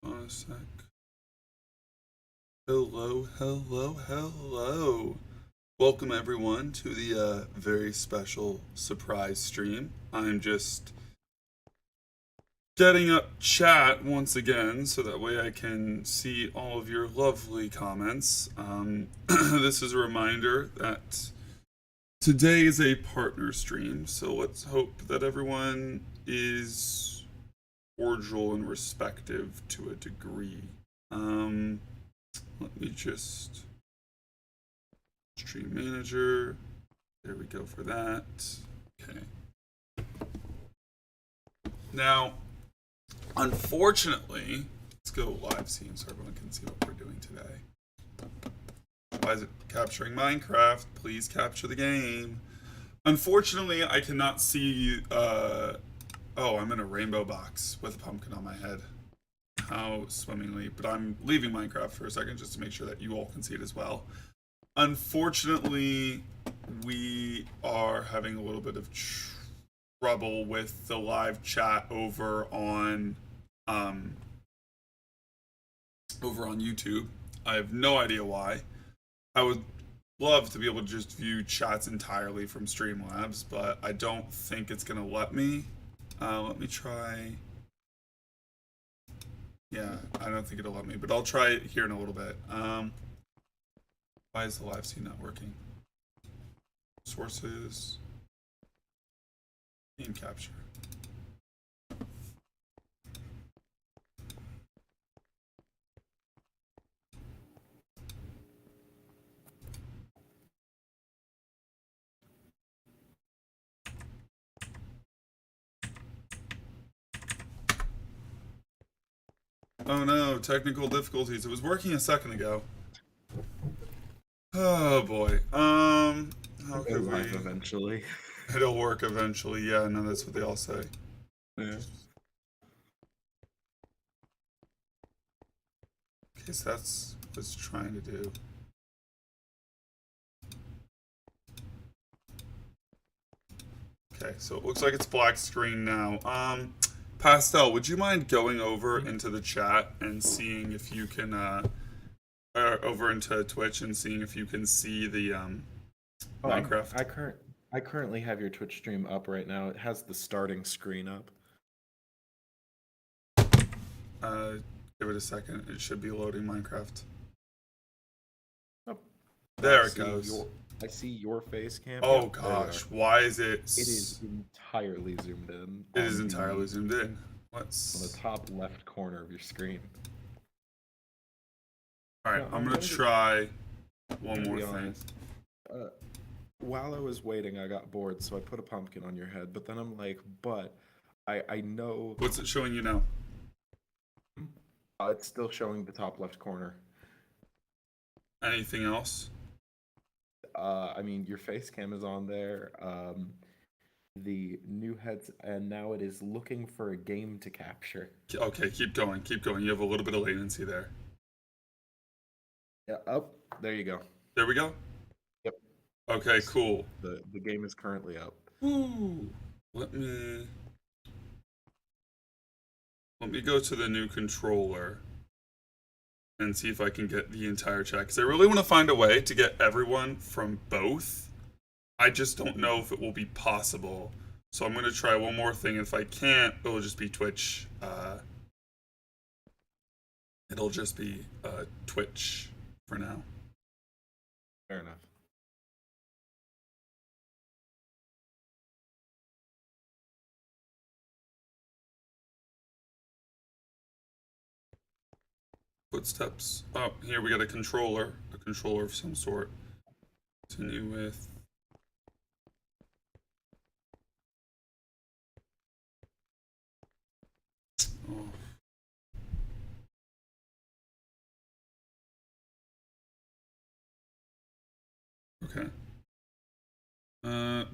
On a sec. Hello, hello, hello. Welcome everyone to the very special surprise stream. I'm just getting up chat once again so that way I can see all of your lovely comments. This is a reminder that today is a partner stream, so let's hope that everyone is cordial and respective to a degree. Let me just stream manager. There we go for that. Okay. Now, unfortunately, let's go live scene so everyone can see what we're doing today. Why is it capturing Minecraft? Please capture the game. Unfortunately, I cannot see. Oh, I'm in a rainbow box with a pumpkin on my head. How swimmingly. But I'm leaving Minecraft for a second just to make sure that you all can see it as well. Unfortunately, we are having a little bit of trouble with the live chat over on YouTube. I have no idea why. I would love to be able to just view chats entirely from Streamlabs, but I don't think it's gonna let me. Let me try. Yeah, I don't think it'll let me, but I'll try it here in a little bit. Why is the live scene not working? Sources, game capture. Oh no, technical difficulties. It was working a second ago. Oh boy. How Go could we? live eventually. It'll work eventually. Yeah, no, that's what they all say. Yeah. Okay, so that's what it's trying to do. Okay, so it looks like it's black screen now. Pastel, would you mind going over into the chat and seeing if you can, over into Twitch and seeing if you can see the Oh, Minecraft? I currently have your Twitch stream up right now. It has the starting screen up. Uh, give it a second. It should be loading Minecraft. Oh, There it goes. I see your face cam. Oh Yep, there you gosh, are. why is it? It is entirely zoomed in It is entirely zoomed in. on the top left corner of your screen. All right, No, I'm gonna try one I'm more gonna be thing. honest. While I was waiting, I got bored, so I put a pumpkin on your head. But then I'm like, I know What's it showing you now? it's still showing the top left corner. Anything else? I mean, your face cam is on there. The new heads, and now it is looking for a game to capture. Okay, keep going, keep going. You have a little bit of latency there. Yeah, up. There you go. There we go. Yep. Okay, cool. The game is currently up. Ooh. Let me go to the new controller and see if I can get the entire chat. Because I really want to find a way to get everyone from both. I just don't know if it will be possible. So I'm going to try one more thing. If I can't, it'll just be Twitch. It'll just be Twitch for now. Fair enough. Footsteps. Oh, here we got a controller of some sort. Continue with. Oh. Okay.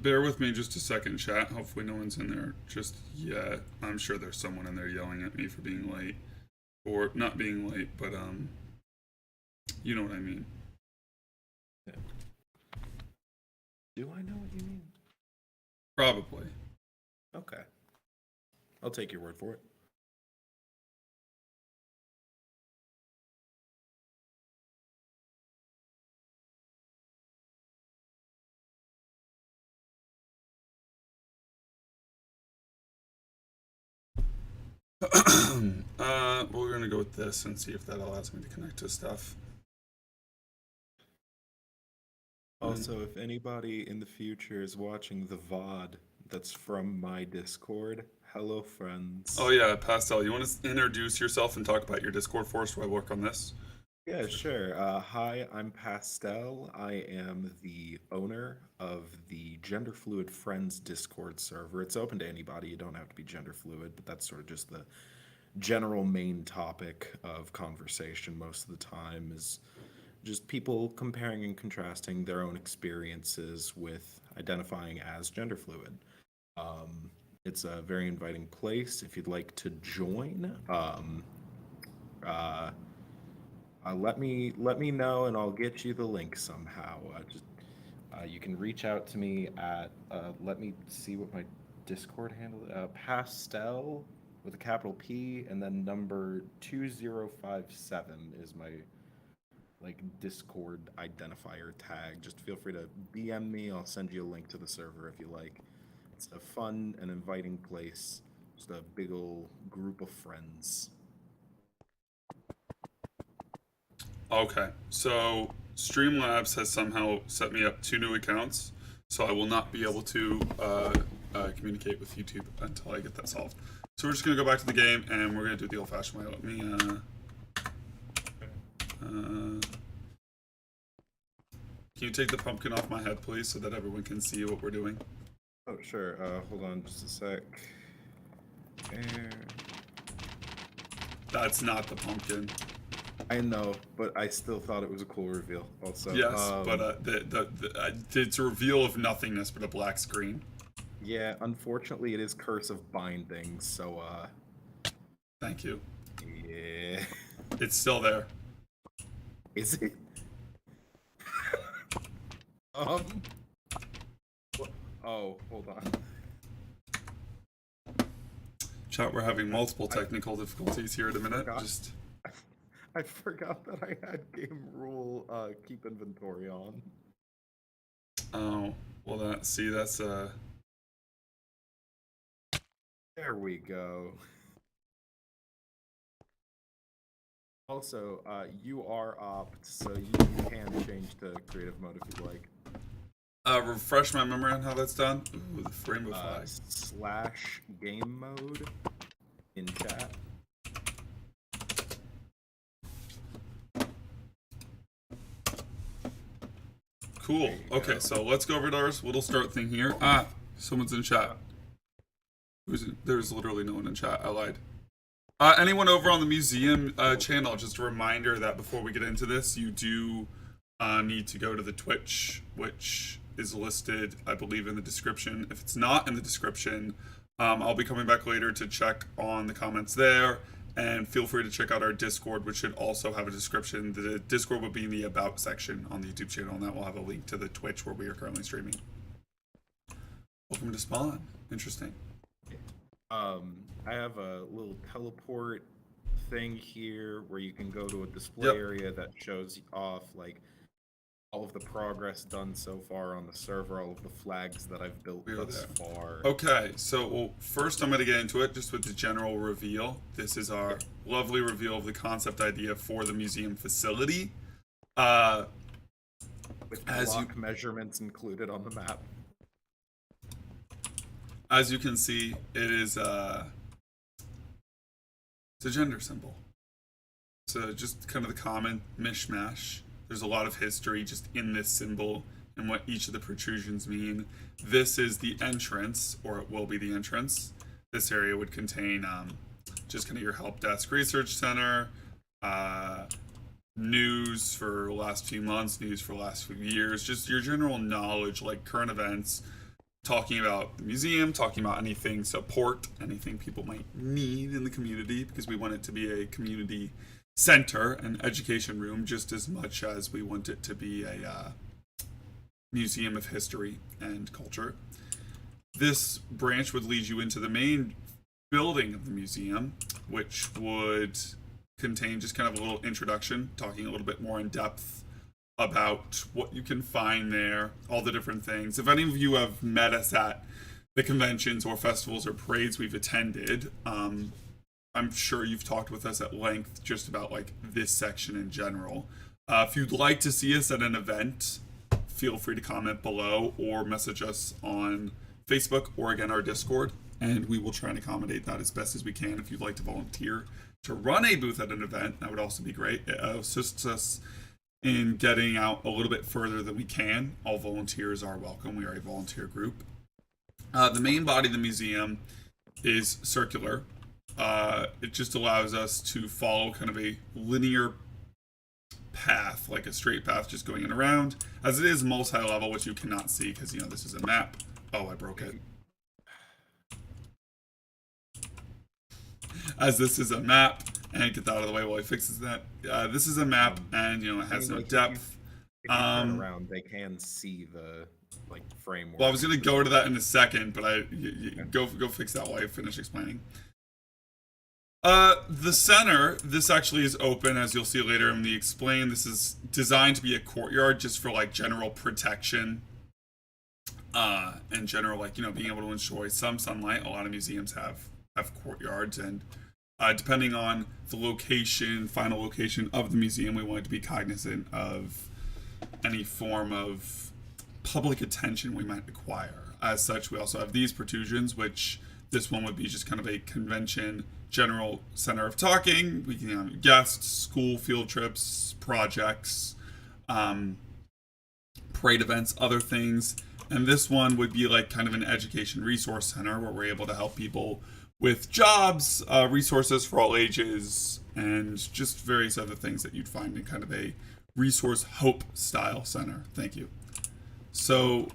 Bear with me just a second, chat. Hopefully no one's in there just yet. I'm sure there's someone in there yelling at me for being late. Or not being late, but you know what I mean. Yeah. Do I know what you mean? Probably. Okay. I'll take your word for it. We're gonna go with this and see if that allows me to connect to stuff. Also, if anybody in the future is watching the VOD that's from my Discord, hello, friends. Oh yeah, Pastel, you want to introduce yourself and talk about your Discord for us while I work on this? Yeah, sure. Hi, I'm Pastel. I am the owner of the Gender Fluid Friends Discord server. It's open to anybody. You don't have to be gender fluid, but that's sort of just the general main topic of conversation most of the time is just people comparing and contrasting their own experiences with identifying as gender fluid. It's a very inviting place if you'd like to join. Uh, let me know and I'll get you the link somehow. You can reach out to me at let me see what my Discord handle Pastel with a capital P and then number 2057 is my like Discord identifier tag. Just feel free to DM me. I'll send you a link to the server if you like. It's a fun and inviting place. Just a big old group of friends. Okay, so Streamlabs has somehow set me up 2 new accounts, so I will not be able to communicate with YouTube until I get that solved. So we're just gonna go back to the game and we're gonna do it the old-fashioned way. Let me can you take the pumpkin off my head, please, so that everyone can see what we're doing? Oh, sure. Hold on just a sec. There. That's not the pumpkin. I know, but I still thought it was a cool reveal. Also, Yes, but it's a reveal of nothingness but a black screen. yeah, unfortunately, it is Curse of Binding. So, Thank you. yeah, It's still there. is it? What? Oh, hold on. Chat, we're having multiple technical difficulties here in a minute. forgot. Just I forgot that I had game rule keep inventory on. oh well, that's There we go. Also, you are opt, so you can change to creative mode if you like. refresh my memory on how that's done. Ooh, the frame of Slash game mode in chat. Cool. Okay, so let's go over to our little start thing here. Someone's in chat. There's literally no one in chat. I lied. Anyone over on the museum channel, just a reminder that before we get into this, you do need to go to the Twitch, which is listed, I believe, in the description. If it's not in the description, I'll be coming back later to check on the comments there. And feel free to check out our Discord, which should also have a description. The Discord will be in the About section on the YouTube channel, and that will have a link to the Twitch where we are currently streaming. Welcome to Spawn. Interesting. I have a little teleport thing here where you can go to a display area that shows off like all of the progress done so far on the server, all of the flags that I've built thus far. Okay, so first I'm going to get into it just with the general reveal. This is our lovely reveal of the concept idea for the museum facility. With block measurements included on the map. As you can see, it is it's a gender symbol. So just kind of the common mishmash. There's a lot of history just in this symbol and what each of the protrusions mean. This is the entrance, or it will be the entrance. This area would contain just kind of your help desk research center, news for the last few months, news for the last few years, just your general knowledge, like current events, talking about the museum, talking about anything support, anything people might need in the community, because we want it to be a community center, an education room, just as much as we want it to be a museum of history and culture. This branch would lead you into the main building of the museum, which would contain just kind of a little introduction, talking a little bit more in depth about what you can find there, all the different things. If any of you have met us at the conventions or festivals or parades we've attended, I I'm sure you've talked with us at length just about like this section in general. If you'd like to see us at an event, feel free to comment below or message us on Facebook or again our Discord, and we will try and accommodate that as best as we can. If you'd like to volunteer to run a booth at an event, that would also be great. It assists us in getting out a little bit further than we can. All volunteers are welcome. We are a volunteer group. The main body of the museum is circular. It just allows us to follow kind of a linear path, like a straight path just going in around, as it is multi-level, which you cannot see because, you know, this is a map. Oh, I broke it. As this is a map, and get that out of the way while he fixes that. This is a map, and, you know, it has no depth. If you turn around, they can see the like framework. Well, I was gonna go to that in a second, but go fix that while I finish explaining. The center, this actually is open, as you'll see later when we explain. This is designed to be a courtyard just for like general protection, and general, like, you know, being able to enjoy some sunlight. A lot of museums have courtyards, and depending on the location, final location of the museum, we want to be cognizant of any form of public attention we might acquire. As such, we also have these protrusions, which this one would be just kind of a convention, general center of talking. We can have guests, school field trips, projects, parade events, other things. And this one would be like kind of an education resource center where we're able to help people with jobs, resources for all ages, and just various other things that you'd find in kind of a resource hope style center. Thank you. So,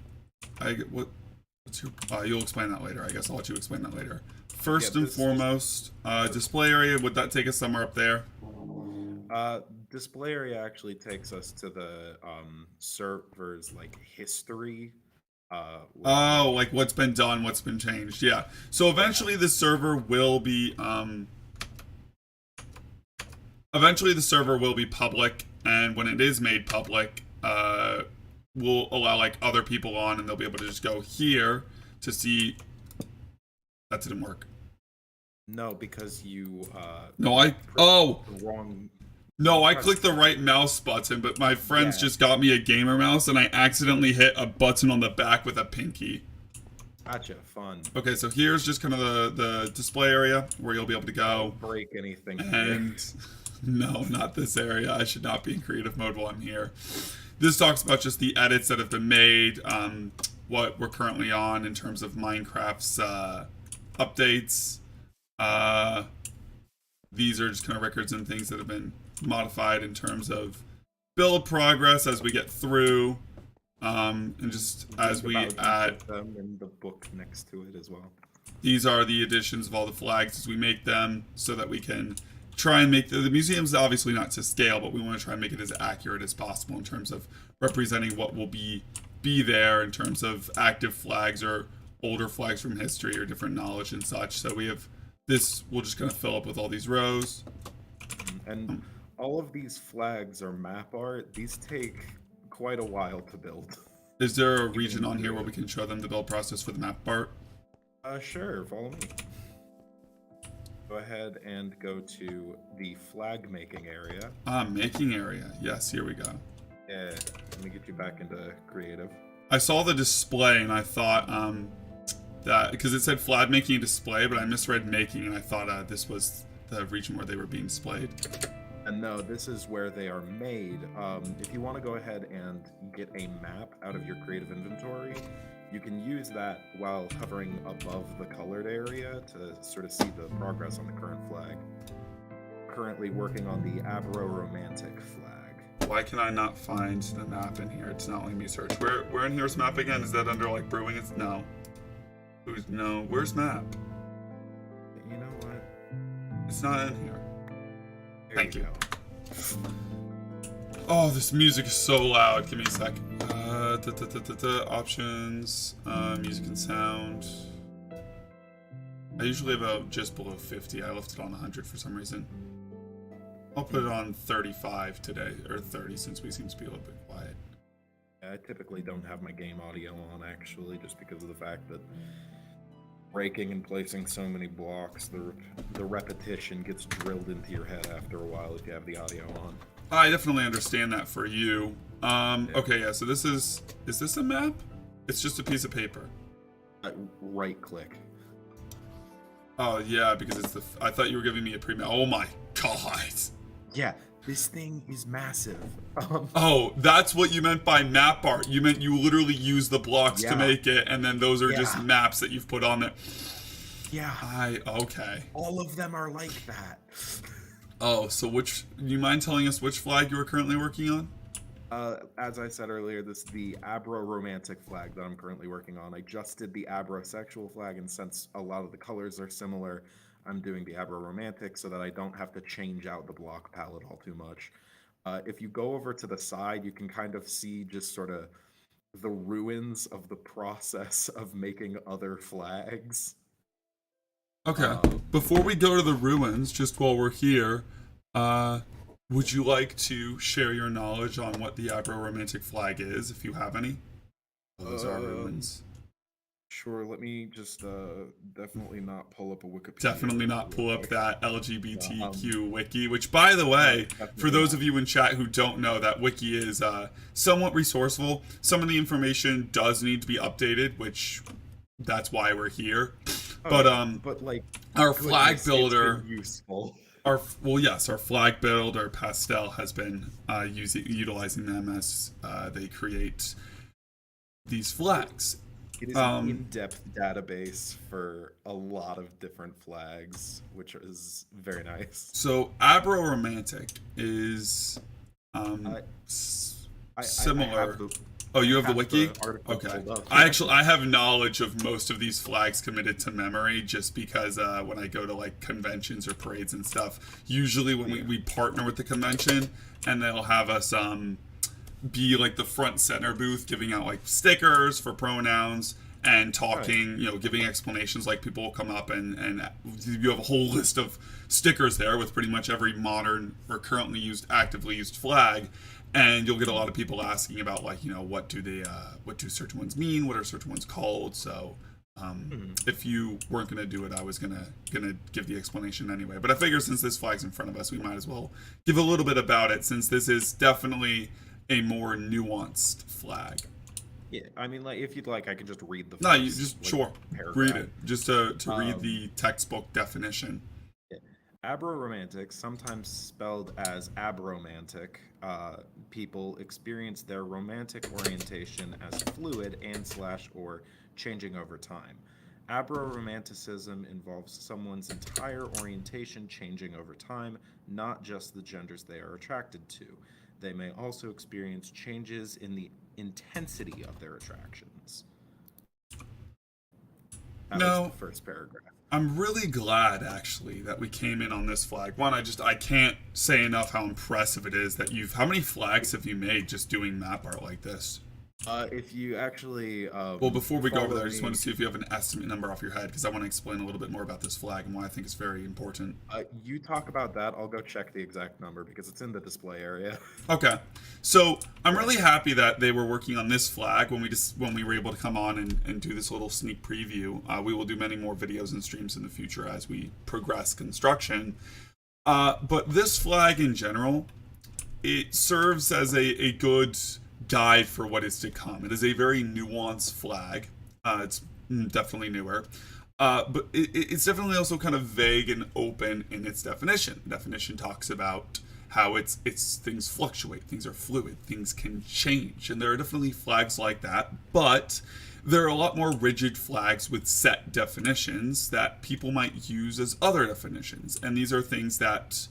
you'll explain that later. I guess I'll let you explain that later. First and foremost, display area. Would that take us somewhere up there? Display area actually takes us to the server's like history. Like what's been done, what's been changed. Yeah. So eventually the server will be public, and when it is made public, we'll allow like other people on, and they'll be able to just go here to see. That didn't work. No, because you the wrong. No, I clicked the right mouse button, but my friends just got me a gamer mouse, and I accidentally hit a button on the back with a pinky. Gotcha, fun. Okay, so here's just kind of the display area where you'll be able to go. Don't break anything. And no, not this area. I should not be in creative mode while I'm here. This talks about just the edits that have been made, what we're currently on in terms of Minecraft's updates. These are just kind of records and things that have been modified in terms of build progress as we get through, and just as we add them in the book next to it as well. These are the additions of all the flags as we make them, so that we can try and make the museum's obviously not to scale, but we want to try and make it as accurate as possible in terms of representing what will be there in terms of active flags or older flags from history or different knowledge and such. So we have this, we'll just kind of fill up with all these rows. And all of these flags are map art. These take quite a while to build. Is there a region on here where we can show them the build process for the map art? Sure, follow me. Go ahead and go to the flag making area. Making area. Yes, here we go. Yeah, let me get you back into creative. I saw the display and I thought that, because it said flag making display, but I misread making, and I thought this was the region where they were being displayed. And no, this is where they are made. If you want to go ahead and get a map out of your creative inventory, you can use that while hovering above the colored area to sort of see the progress on the current flag. Currently working on the Abro-Romantic flag. Why can I not find the map in here? It's not letting me search. Where in here's map again? Is that under like brewing? It's no. Where's map? You know what? It's not in here. Thank you. Go. Oh, this music is so loud. Give me a sec. Options, music and sound. I usually have just below 50. I left it on 100 for some reason. I'll put it on 35 today, or 30 since we seem to be a little bit quiet. I typically don't have my game audio on, actually, just because of the fact that breaking and placing so many blocks, the repetition gets drilled into your head after a while if you have the audio on. I definitely understand that for you. Okay, yeah, so is this a map? It's just a piece of paper. Right click. Oh, yeah, because I thought you were giving me a pre-map. Oh my god. Yeah, this thing is massive. Oh, that's what you meant by map art. You meant you literally use the blocks to Yeah. make it, and then those are just Yeah. maps that you've put on there. Yeah, Okay. all of them are like that. Oh, so do you mind telling us which flag you are currently working on? As I said earlier, this is the Abro-Romantic flag that I'm currently working on. I just did the Abro-Sexual flag, and since a lot of the colors are similar, I'm doing the Abro-Romantic so that I don't have to change out the block palette all too much. If you go over to the side, you can kind of see just sort of the ruins of the process of making other flags. Okay. Before we go to the ruins, just while we're here, would you like to share your knowledge on what the Agro-Romantic flag is, if you have any? Those are ruins. Sure, let me just definitely not pull up a Wikipedia. Definitely not pull up that LGBTQ wiki, which, by the way, for those of you in chat who don't know, that wiki is somewhat resourceful. Some of the information does need to be updated, which that's why we're here. But like our flag builder, it's been useful. our flag builder Pastel has been utilizing them as they create these flags. It is an in-depth database for a lot of different flags, which is very nice. So Abro-Romantic is similar. You have the wiki? Okay. I have knowledge of most of these flags committed to memory just because when I go to like conventions or parades and stuff, usually when we partner with the convention and they'll have us be like the front center booth giving out like stickers for pronouns and talking, giving explanations. Like people will come up and you have a whole list of stickers there with pretty much every modern or currently actively used flag. And you'll get a lot of people asking about like, what do certain ones mean? What are certain ones called? So if you weren't going to do it, I was gonna give the explanation anyway. But I figure since this flag's in front of us, we might as well give a little bit about it, since this is definitely a more nuanced flag. Yeah, I mean, like, if you'd like, I could just read the. No, you just paragraph. read it, just to read the textbook definition. Abro-romantic, sometimes spelled as abromantic, people experience their romantic orientation as fluid and/or changing over time. Abro-romanticism involves someone's entire orientation changing over time, not just the genders they are attracted to. They may also experience changes in the intensity of their attractions. That was the first paragraph. I'm really glad, actually, that we came in on this flag. One, I can't say enough how impressive it is that how many flags have you made just doing map art like this? If you actually... well, before we go over there, I just want to see if you have an estimate number off your head, because I want to explain a little bit more about this flag and why I think it's very important. You talk about that. I'll go check the exact number, because it's in the display area. Okay. So, I'm really happy that they were working on this flag when we were able to come on and do this little sneak preview. We will do many more videos and streams in the future as we progress construction. But this flag in general, it serves as a good guide for what is to come. It is a very nuanced flag. It's definitely newer. But it's definitely also kind of vague and open in its definition. The definition talks about how things fluctuate, things are fluid, things can change, and there are definitely flags like that, but there are a lot more rigid flags with set definitions that people might use as other definitions, and these are things that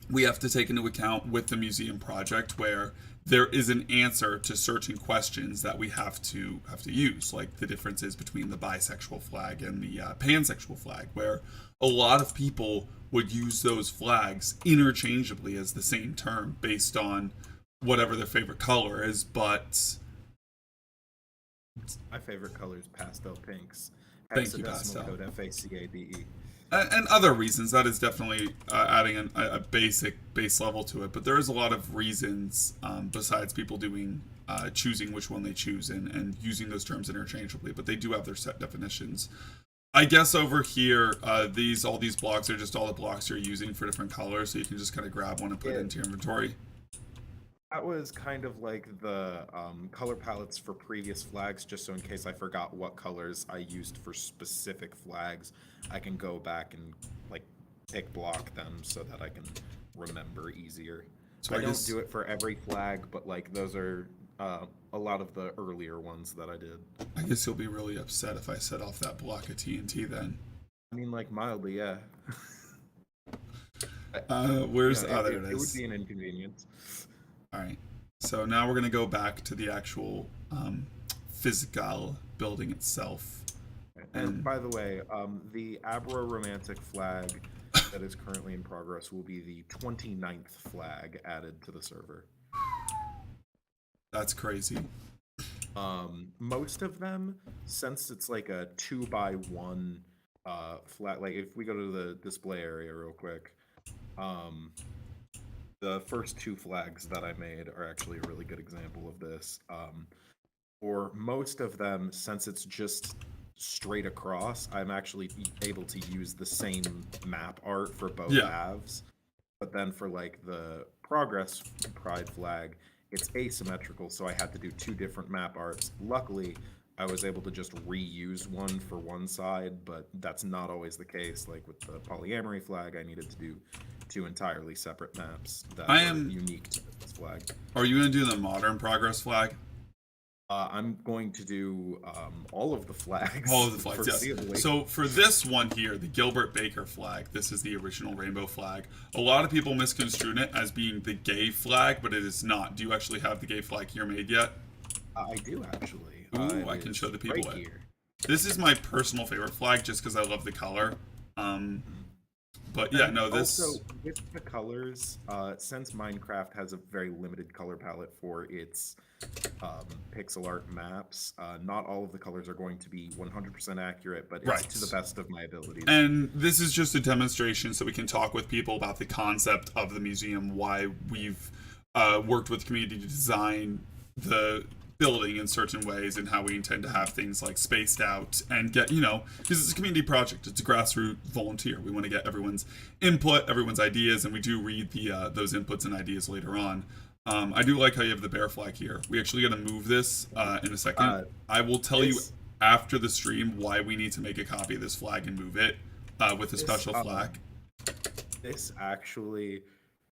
we have to take into account with the museum project, where there is an answer to certain questions that we have to use, like the differences between the bisexual flag and the pansexual flag, where a lot of people would use those flags interchangeably as the same term based on whatever their favorite color is, but my favorite color is pastel pinks. Thank you, Pastel. Code FACADE. and other reasons. That is definitely adding a basic base level to it. But there is a lot of reasons besides people doing choosing which one they choose and using those terms interchangeably. But they do have their set definitions. I guess over here, all these blocks are just all the blocks you're using for different colors, so you can just kind of grab one and put it into your inventory. That was kind of like the color palettes for previous flags, just so in case I forgot what colors I used for specific flags, I can go back and like pick block them so that I can remember easier. So I I don't guess do it for every flag, but like those are a lot of the earlier ones that I did. I guess you'll be really upset if I set off that block of TNT then. I mean, like mildly, yeah. Where's You oh know, there it it would is. be an inconvenience. All right. So now we're gonna go back to the actual physical building itself. And by the way, the Abra Romantic flag that is currently in progress will be the 29th flag added to the server. That's crazy. Most of them, since it's like a 2x1 flag, like if we go to the display area real quick, the first two flags that I made are actually a really good example of this. For most of them, since it's just straight across, I'm actually able to use the same map art for both halves. But then for like the Progress Pride flag, it's asymmetrical, so I had to do two different map arts. Luckily, I was able to just reuse one for one side, but that's not always the case. Like with the polyamory flag, I needed to do two entirely separate maps that I were am- unique to this flag. Are you gonna do the modern progress flag? I'm going to do all of the flags. All of the flags, yes. foreseeably. So for this one here, the Gilbert Baker flag, this is the original rainbow flag. A lot of people misconstrue it as being the gay flag, but it is not. Do you actually have the gay flag here made yet? I do actually. Ooh, I It can is show the people right it. here. This is my personal favorite flag just because I love the color. But yeah, no, this. Also, with the colors, since Minecraft has a very limited color palette for its pixel art maps, not all of the colors are going to be 100% accurate, but it's Right. to the best of my abilities. And this is just a demonstration so we can talk with people about the concept of the museum, why we've worked with community to design the building in certain ways and how we intend to have things like spaced out and get, because it's a community project, it's a grassroots volunteer. We want to get everyone's input, everyone's ideas, and we do read the those inputs and ideas later on. I do like how you have the bear flag here. We actually got to move this in a second. I will tell you after the stream why we need to make a copy of this flag and move it with a special flag. This actually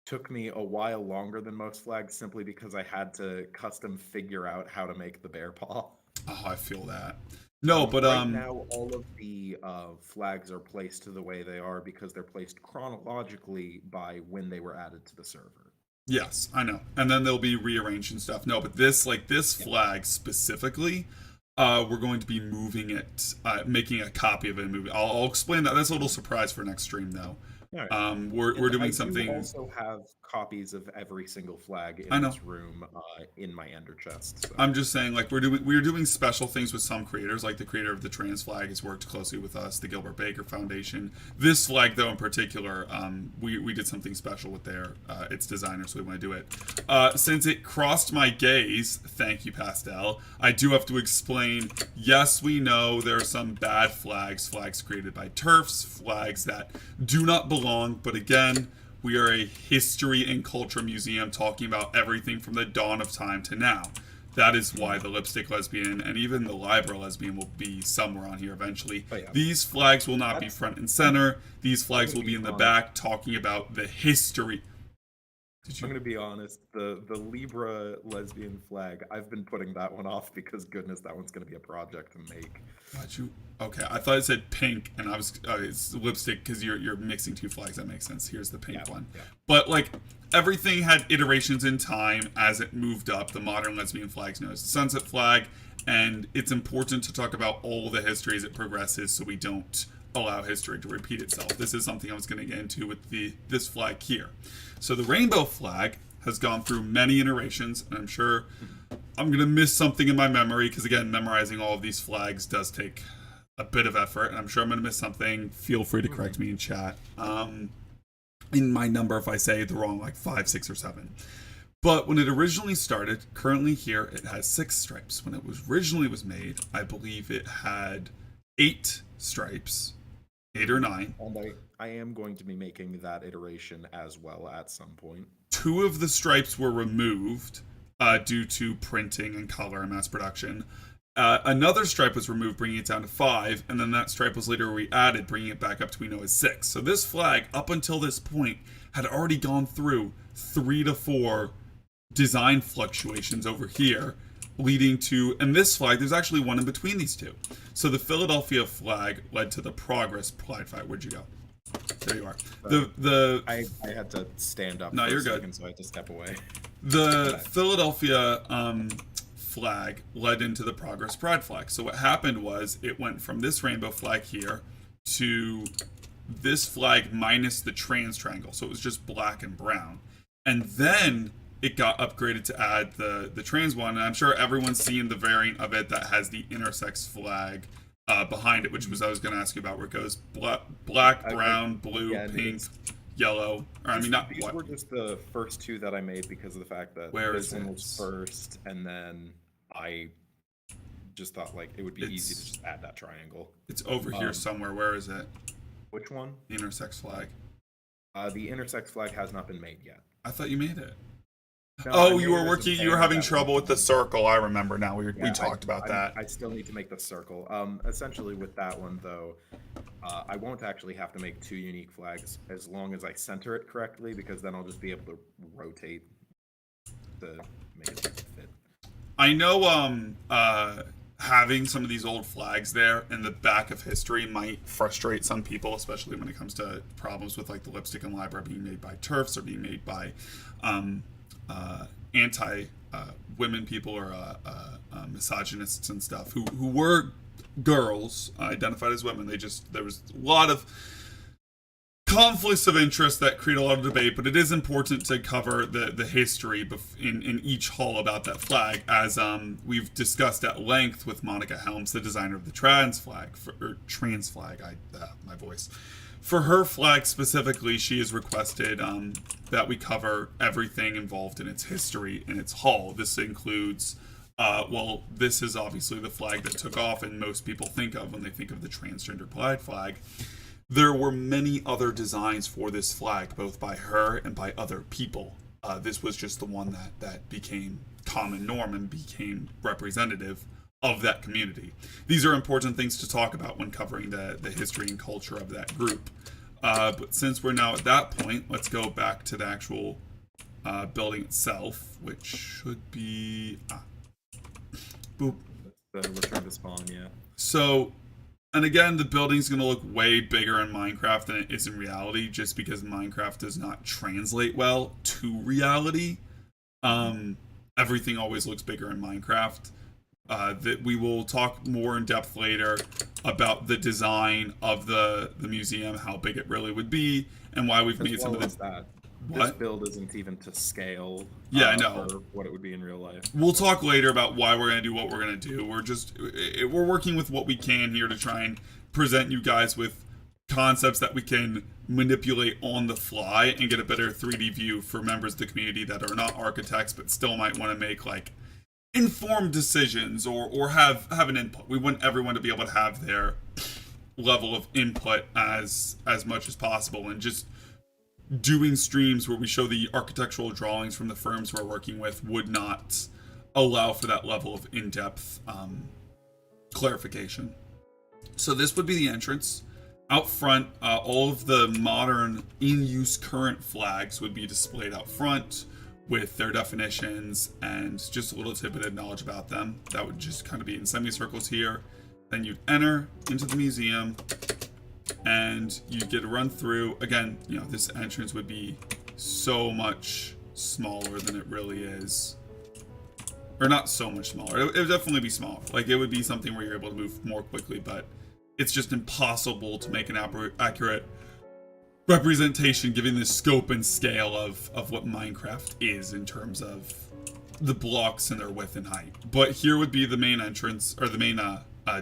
took me a while longer than most flags simply because I had to custom figure out how to make the bear paw. Oh, I feel that. No, but Right now all of the flags are placed the way they are because they're placed chronologically by when they were added to the server. yes, I know. And then they'll be rearranged and stuff. No, but this flag specifically, we're going to be moving it, making a copy of it and moving. I'll explain that. That's a little surprise for next stream though. All right. We're doing I something. do also have copies of every single flag I in know. this room in my ender chest. So. I'm just saying, like we're doing special things with some creators, like the creator of the trans flag has worked closely with us, the Gilbert Baker Foundation. This flag, though, in particular, we did something special with its designer, so we want to do it. Since it crossed my gaze, thank you, Pastel. I do have to explain. Yes, we know there are some bad flags created by TERFs, flags that do not belong, but again. We are a history and culture museum talking about everything from the dawn of time to now. That is why the Lipstick Lesbian and even the Libra Lesbian will be somewhere on here eventually. Oh, yeah. These flags will not be front and center. These flags will be in the back talking about the history. I'm going to be honest, the Libra lesbian flag, I've been putting that one off because goodness, that one's going to be a project to make. Okay, I thought it said pink, and I was it's lipstick because you're mixing two flags. That makes sense. Here's the pink one. Yeah. But like everything had iterations in time as it moved up. The modern lesbian flag's known as the sunset flag, and it's important to talk about all the history as it progresses, so we don't allow history to repeat itself. This is something I was going to get into with this flag here. So the rainbow flag has gone through many iterations, and I'm sure I'm going to miss something in my memory because, again, memorizing all of these flags does take a bit of effort, and I'm sure I'm going to miss something. Feel free to correct me in chat. In my number if I say the wrong, like 5, 6, or 7. But when it originally started, currently here it has 6 stripes. When it was originally was made, I believe it had 8 stripes, 8 or 9. And I am going to be making that iteration as well at some point. 2 of the stripes were removed due to printing and color and mass production. Another stripe was removed, bringing it down to 5, and then that stripe was later re-added, bringing it back up to we know as 6. So this flag, up until this point, had already gone through 3 to 4 design fluctuations over here, leading to, and this flag, there's actually one in between these two. So the Philadelphia flag led to the Progress Pride flag. Where'd you go? There you are. I had to stand up. No, for you're a good. second, so I had to step away. The Philadelphia flag led into the Progress Pride flag. So what happened was it went from this rainbow flag here to this flag minus the trans triangle. So it was just black and brown. And then it got upgraded to add the trans one. And I'm sure everyone's seen the variant of it that has the intersex flag behind it, which was I was going to ask you about, where it goes black, brown, blue, pink, yellow. Or I mean, not these were just the first 2 that I made because of the fact that this one was first, and then I just thought like it would be easy to just add that triangle. It's over here somewhere. Where is it? Which one? The intersex flag. The intersex flag has not been made yet. I thought you made it. No, you were having trouble with the circle. I remember now. We talked about that. I still need to make the circle. Essentially with that one though, I won't actually have to make 2 unique flags as long as I center it correctly, because then I'll just be able to rotate to make it fit. I know having some of these old flags there in the back of history might frustrate some people, especially when it comes to problems with like the Lipstick and Libra being made by TERFs or being made by anti-women people or misogynists and stuff who were girls identified as women. There was a lot of conflicts of interest that create a lot of debate, but it is important to cover the history in each hall about that flag, as we've discussed at length with Monica Helms, the designer of the trans flag. My voice. For her flag specifically, she has requested that we cover everything involved in its history in its hall. This includes, this is obviously the flag that took off and most people think of when they think of the transgender pride flag. There were many other designs for this flag, both by her and by other people. This was just the one that became common norm and became representative of that community. These are important things to talk about when covering the history and culture of that group. But since we're now at that point, let's go back to the actual building itself, which should be... boop. The return to spawn, yeah. So... And again, the building's going to look way bigger in Minecraft than it is in reality, just because Minecraft does not translate well to reality. Everything always looks bigger in Minecraft. That we will talk more in depth later about the design of the museum, how big it really would be, and why we've made some of the... This build isn't even to scale. Yeah, I know. For what it would be in real life. We'll talk later about why we're going to do what we're going to do. We're working with what we can here to try and present you guys with concepts that we can manipulate on the fly and get a better 3D view for members of the community that are not architects but still might want to make like informed decisions or have an input. We want everyone to be able to have their level of input as much as possible, and just doing streams where we show the architectural drawings from the firms we're working with would not allow for that level of in-depth clarification. So this would be the entrance. Out front, all of the modern in-use current flags would be displayed out front with their definitions and just a little tidbit of knowledge about them. That would just kind of be in semicircles here. Then you'd enter into the museum and you get to run through. Again, this entrance would be so much smaller than it really is. Or not so much smaller. It would definitely be smaller. Like, it would be something where you're able to move more quickly, but it's just impossible to make an accurate representation given the scope and scale of what Minecraft is in terms of the blocks and their width and height. But here would be the main entrance, or the main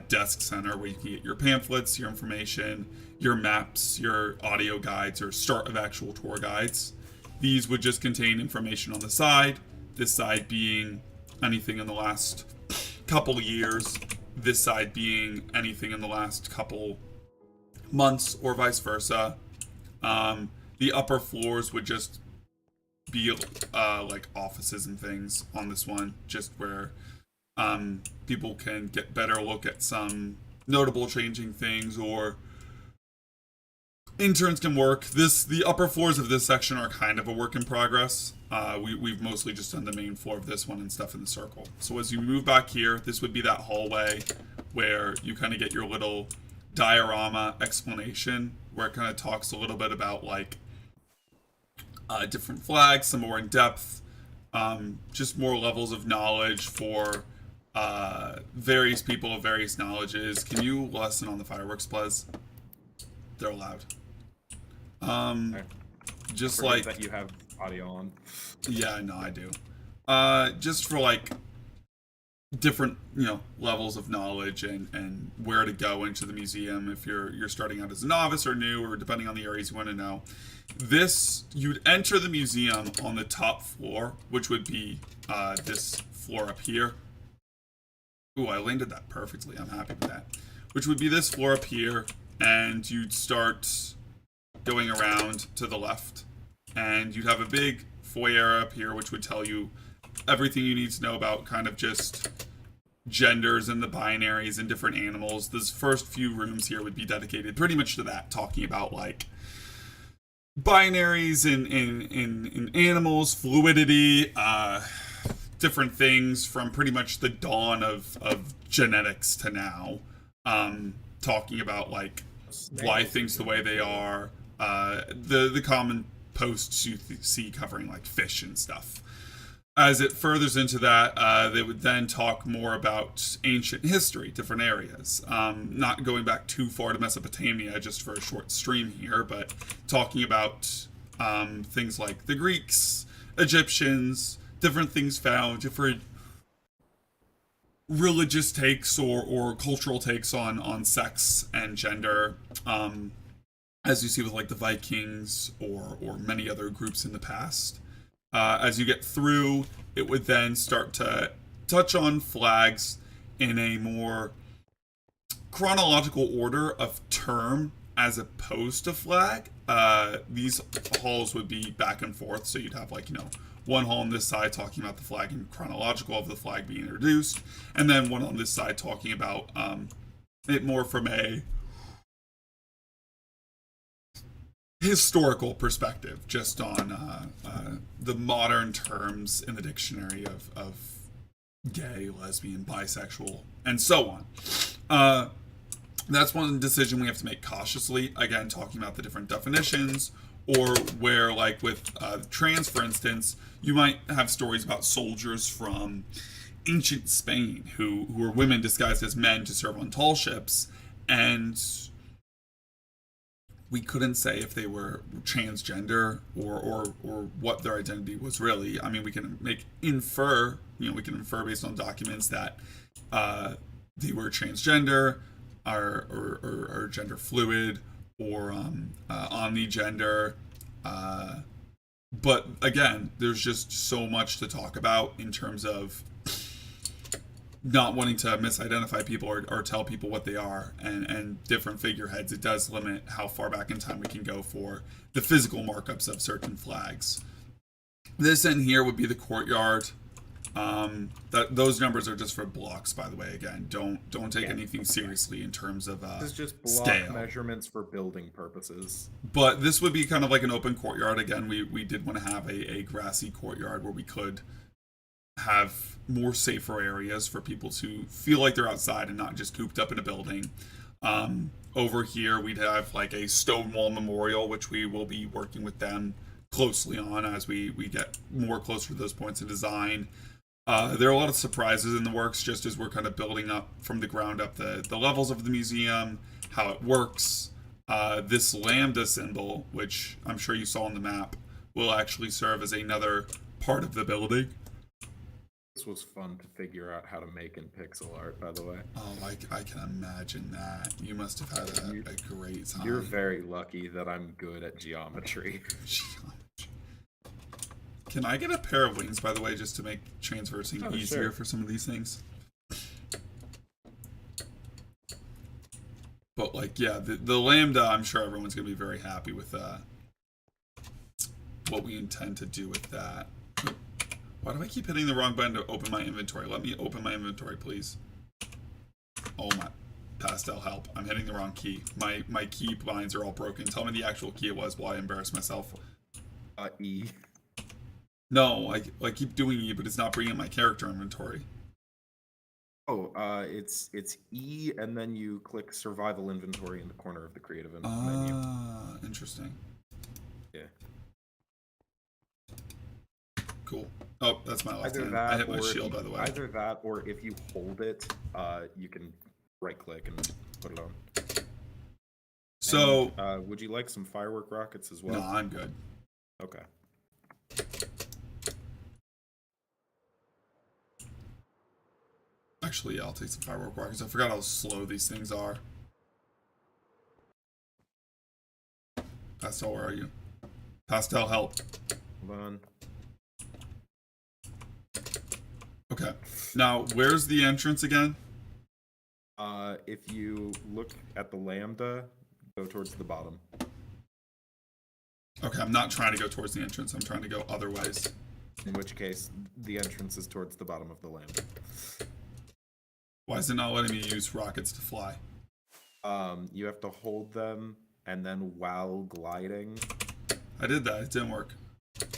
desk center where you can get your pamphlets, your information, your maps, your audio guides, or start of actual tour guides. These would just contain information on the side, this side being anything in the last couple years, this side being anything in the last couple months, or vice versa. The upper floors would just be like offices and things on this one, just where people can get better look at some notable changing things, or interns can work. The upper floors of this section are kind of a work in progress. We've mostly just done the main floor of this one and stuff in the circle. So as you move back here, this would be that hallway where you kind of get your little diorama explanation, where it kind of talks a little bit about like different flags, some more in depth, just more levels of knowledge for various people of various knowledges. Can you lesson on the fireworks, please? They're allowed. Okay. Just Forget like that you have audio on. yeah, no, I do. Just for like different, levels of knowledge and where to go into the museum if you're starting out as a novice or new, or depending on the areas you want to know. You'd enter the museum on the top floor, which would be this floor up here. Ooh, I landed that perfectly. I'm happy with that. Which would be this floor up here, and you'd start going around to the left, and you'd have a big foyer up here, which would tell you everything you need to know about kind of just genders and the binaries and different animals. This first few rooms here would be dedicated pretty much to that, talking about like binaries in animals, fluidity, different things from pretty much the dawn of genetics to now. Talking about like why things the way they are, the common posts you see covering like fish and stuff. As it furthers into that, they would then talk more about ancient history, different areas. Not going back too far to Mesopotamia just for a short stream here, but talking about things like the Greeks, Egyptians, different things found, different religious takes or cultural takes on sex and gender. As you see with like the Vikings or many other groups in the past. As you get through, it would then start to touch on flags in a more chronological order of term as opposed to flag. These halls would be back and forth, so you'd have like, one hall on this side talking about the flag and chronological of the flag being introduced, and then one on this side talking about it more from a historical perspective, just on the modern terms in the dictionary of gay, lesbian, bisexual, and so on. That's one decision we have to make cautiously, again, talking about the different definitions, or where, like with trans, for instance, you might have stories about soldiers from ancient Spain who were women disguised as men to serve on tall ships, and we couldn't say if they were transgender or what their identity was really. I mean, we can infer based on documents that they were transgender or gender fluid or omnigender. But again, there's just so much to talk about in terms of not wanting to misidentify people or tell people what they are, and different figureheads. It does limit how far back in time we can go for the physical markups of certain flags. This in here would be the courtyard. Those numbers are just for blocks, by the way. Again, don't take anything seriously in terms of This is just block scale. measurements for building purposes. But this would be kind of like an open courtyard. Again, we did want to have a grassy courtyard where we could have more safer areas for people to feel like they're outside and not just cooped up in a building. Over here, we'd have like a Stonewall Memorial, which we will be working with them closely on as we get more closer to those points of design. There are a lot of surprises in the works, just as we're kind of building up from the ground up the levels of the museum, how it works. This lambda symbol, which I'm sure you saw on the map, will actually serve as another part of the building. This was fun to figure out how to make in pixel art, by the way. Oh, I can imagine that. You must have had a great time. You're very lucky that I'm good at geometry. Can I get a pair of wings, by the way, just to make transversing easier sure. for some of these things? But, like, yeah, the Lambda, I'm sure everyone's going to be very happy with what we intend to do with that. Why do I keep hitting the wrong button to open my inventory? Let me open my inventory, please. Oh my, Pastel, help. I'm hitting the wrong key. My key binds are all broken. Tell me the actual key it was while I embarrass myself. E. No, I keep doing E, but it's not bringing up my character inventory. Oh, it's E, and then you click Survival Inventory in the corner of the creative menu. Ah, interesting. Yeah. Cool. Oh, that's my left Either hand. that, I hit my or shield, by the way. Either that, or if you hold it, you can right-click and put it on. So, And, would you like some firework rockets as well? no, I'm good. Okay. Actually, yeah, I'll take some firework rockets. I forgot how slow these things are. Pastel, where are you? Pastel, help. Hold on. Okay. Now, where's the entrance again? If you look at the lambda, go towards the bottom. Okay, I'm not trying to go towards the entrance. I'm trying to go other ways. In which case, the entrance is towards the bottom of the lambda. Why is it not letting me use rockets to fly? You have to hold them, and then while gliding... I did that. It didn't work.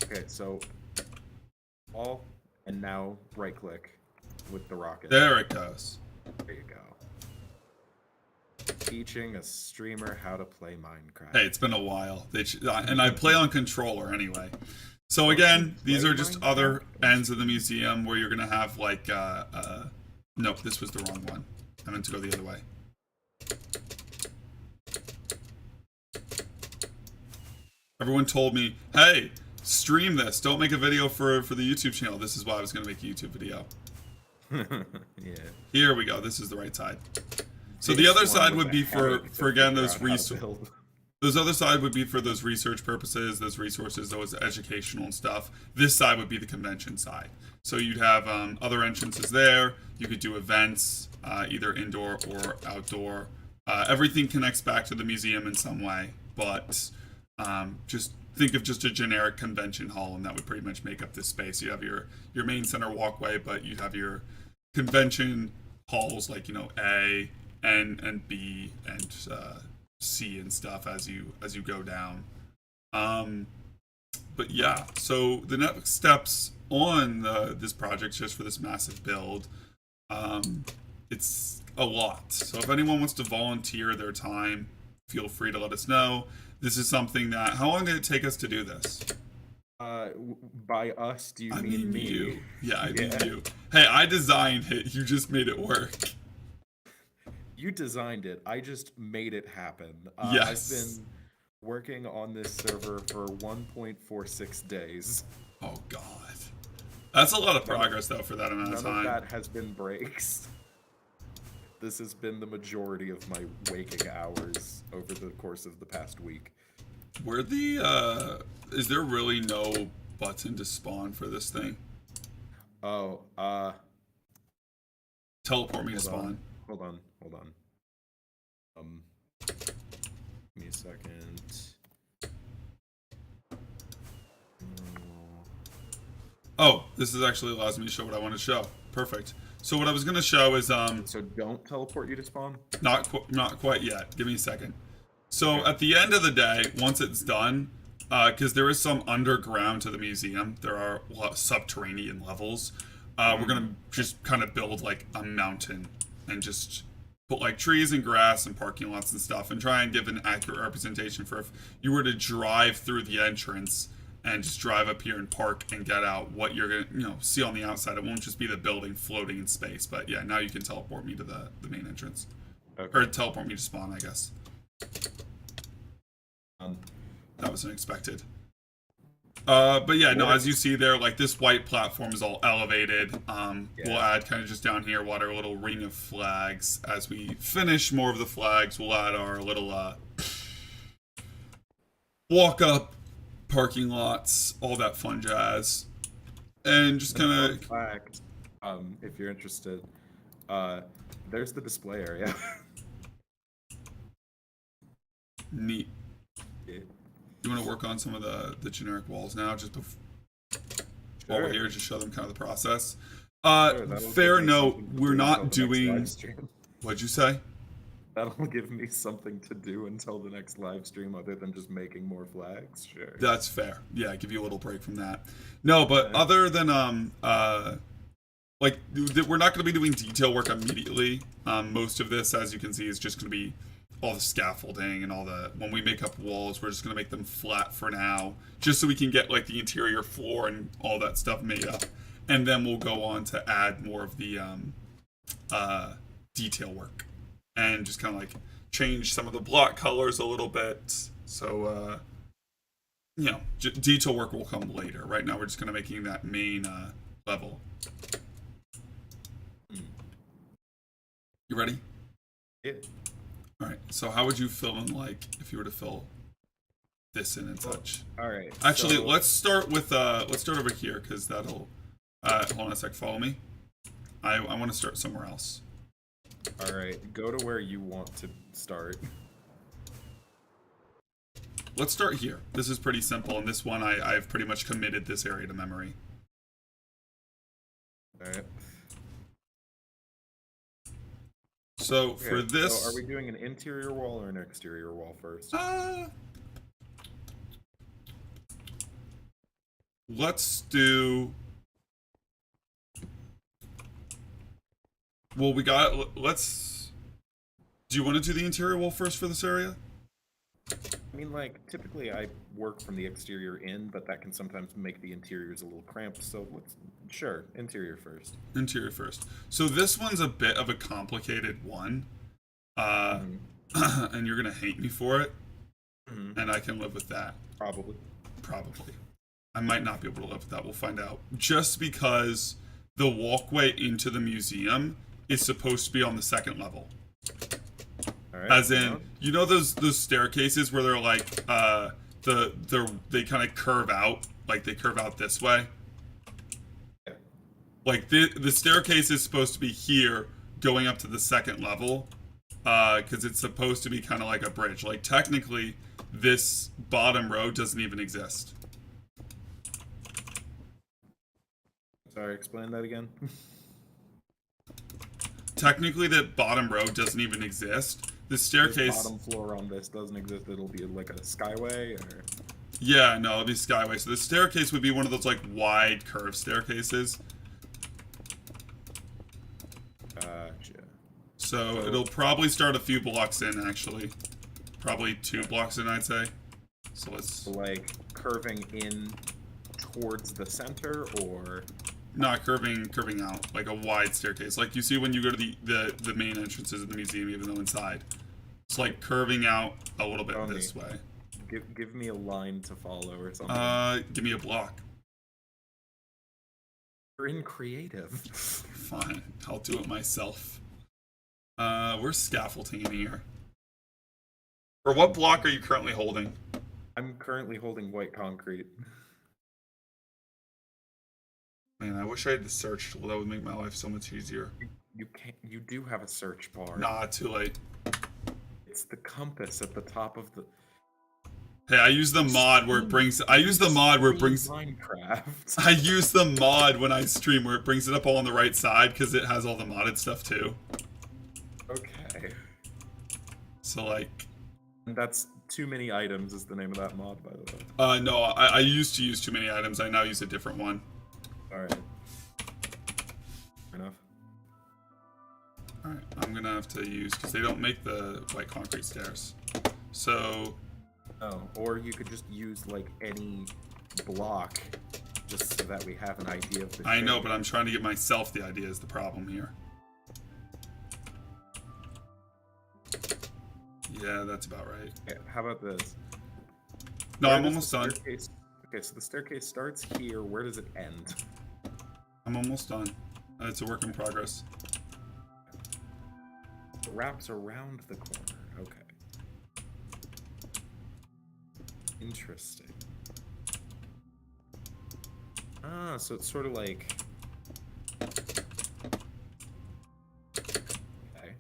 Okay, so... all, and now right-click with the rocket. There it goes. There you go. Teaching a streamer how to play Minecraft. Hey, it's been a while. And I play on controller anyway. So again, these are just other ends of the museum where you're gonna have like, nope, this was the wrong one. I meant to go the other way. Everyone told me, hey, stream this. Don't make a video for the YouTube channel. This is why I was gonna make a YouTube video. Yeah. Here we go. This is the right side. So the other side would be for again those resources. Those other side would be for those research purposes, those resources, those educational and stuff. This side would be the convention side. So you'd have other entrances there. You could do events, either indoor or outdoor. Everything connects back to the museum in some way, but just think of just a generic convention hall, and that would pretty much make up this space. You have your main center walkway, but you have your convention halls like, you know, A and B and C and stuff as you go down. But yeah, so the next steps on this project, just for this massive build, it's a lot. So if anyone wants to volunteer their time, feel free to let us know. This is something that, how long did it take us to do this? By us, do you mean me? You. Yeah, I mean you. Hey, I designed it. You just made it work. You designed it. I just made it happen. Yes. I've been working on this server for 1.46 days. Oh, God. That's a lot of progress, though, for that amount of time. None of that has been breaks. This has been the majority of my waking hours over the course of the past week. Where is there really no button to spawn for this thing? Oh, Teleport me to spawn. Hold on. Give me a second. Oh, this is actually allows me to show what I want to show. Perfect. So what I was going to show is So don't teleport you to spawn? not quite yet. Give me a second. So at the end of the day, once it's done, because there is some underground to the museum, there are subterranean levels. We're gonna just kind of build like a mountain and just put like trees and grass and parking lots and stuff, and try and give an accurate representation for if you were to drive through the entrance and just drive up here and park and get out, what you're gonna see on the outside. It won't just be the building floating in space, but yeah, now you can teleport me to the main entrance. Okay. Or teleport me to spawn, I guess. That was unexpected. But yeah, no, What as you see there, like this white platform is all elevated. We'll Yeah. add kind of just down here, what our little ring of flags. As we finish more of the flags, we'll add our little walk up parking lots, all that fun jazz. And just And kind fun of fact, if you're interested, uh, there's the display area. neat. Yeah. You want to work on some of the generic walls now, just while we're Sure. here, just show them kind of the process. Sure, that'll Fair give me note, something to we're do not until the next doing. live stream. What'd you say? That'll give me something to do until the next live stream, other than just making more flags. Sure. That's fair. Yeah, give you a little break from that. No, but Okay. other than like we're not going to be doing detail work immediately. Most of this, as you can see, is just going to be all the scaffolding and all the. When we make up walls, we're just going to make them flat for now, just so we can get like the interior floor and all that stuff made up, and then we'll go on to add more of the detail work, and just kind of like change some of the block colors a little bit. So you know, detail work will come later. Right now, we're just kind of making that main level. You ready? Yeah. All right. So, how would you fill in like if you were to fill this in and such? All right. Actually, so- let's start over here because that'll. Hold on a sec. Follow me. I want to start somewhere else. All right. Go to where you want to start. Let's start here. This is pretty simple, and this one I've pretty much committed this area to memory. All right. So for Okay, this, so are we doing an interior wall or an exterior wall first? Let's do. Well, let's. Do you want to do the interior wall first for this area? I mean, like, typically I work from the exterior in, but that can sometimes make the interiors a little cramped, so sure, interior first. Interior first. So this one's a bit of a complicated one. And you're gonna hate me for it. Mhm. And I can live with that. Probably. Probably. I might not be able to live with that. We'll find out. Just because the walkway into the museum is supposed to be on the second level. All right. As hold in, on. you know those staircases where they're like they kind of curve out, like they curve out this way. Yeah. Like the staircase is supposed to be here, going up to the second level, because it's supposed to be kind of like a bridge. Like technically, this bottom row doesn't even exist. Sorry, explain that again. Technically, the bottom row doesn't even exist. The This staircase. bottom floor on this doesn't exist. It'll be like a skyway, or Yeah, no, it'll be skyway. So the staircase would be one of those like wide curved staircases. gotcha. So it'll probably start a few blocks in, actually. Probably 2 blocks in, I'd say. So let's So, like, curving in towards the center, or not curving out, like a wide staircase, like you see when you go to the main entrances of the museum, even though inside, it's like curving out a little bit Tony. this way. give me a line to follow or something. Give me a block. You're in creative. Fine, I'll do it myself. Where's scaffolding in here? Or what block are you currently holding? I'm currently holding white concrete. Man, I wish I had the search tool. That would make my life so much easier. You can't. You do have a search bar. Nah, too late. It's the compass at the top of the. Hey, I use the mod where it brings. I use the mod where it brings. Minecraft. I use the mod when I stream where it brings it up all on the right side because it has all the modded stuff too. Okay. So like, And that's too many items is the name of that mod, by the way. no, I used to use too many items. I now use a different one. All right. Fair enough. All right, I'm gonna have to use because they don't make the white concrete stairs. So Oh, or you could just use like any block, just so that we have an idea of the. I know, shape. but I'm trying to give myself the idea is the problem here. Yeah, that's about right. Yeah, how about this? No, Where I'm does almost the done. staircase- Okay, so the staircase starts here. Where does it end? I'm almost done. It's a work in progress. It wraps around the corner. Okay. Interesting. Ah, so it's sort of like... Okay.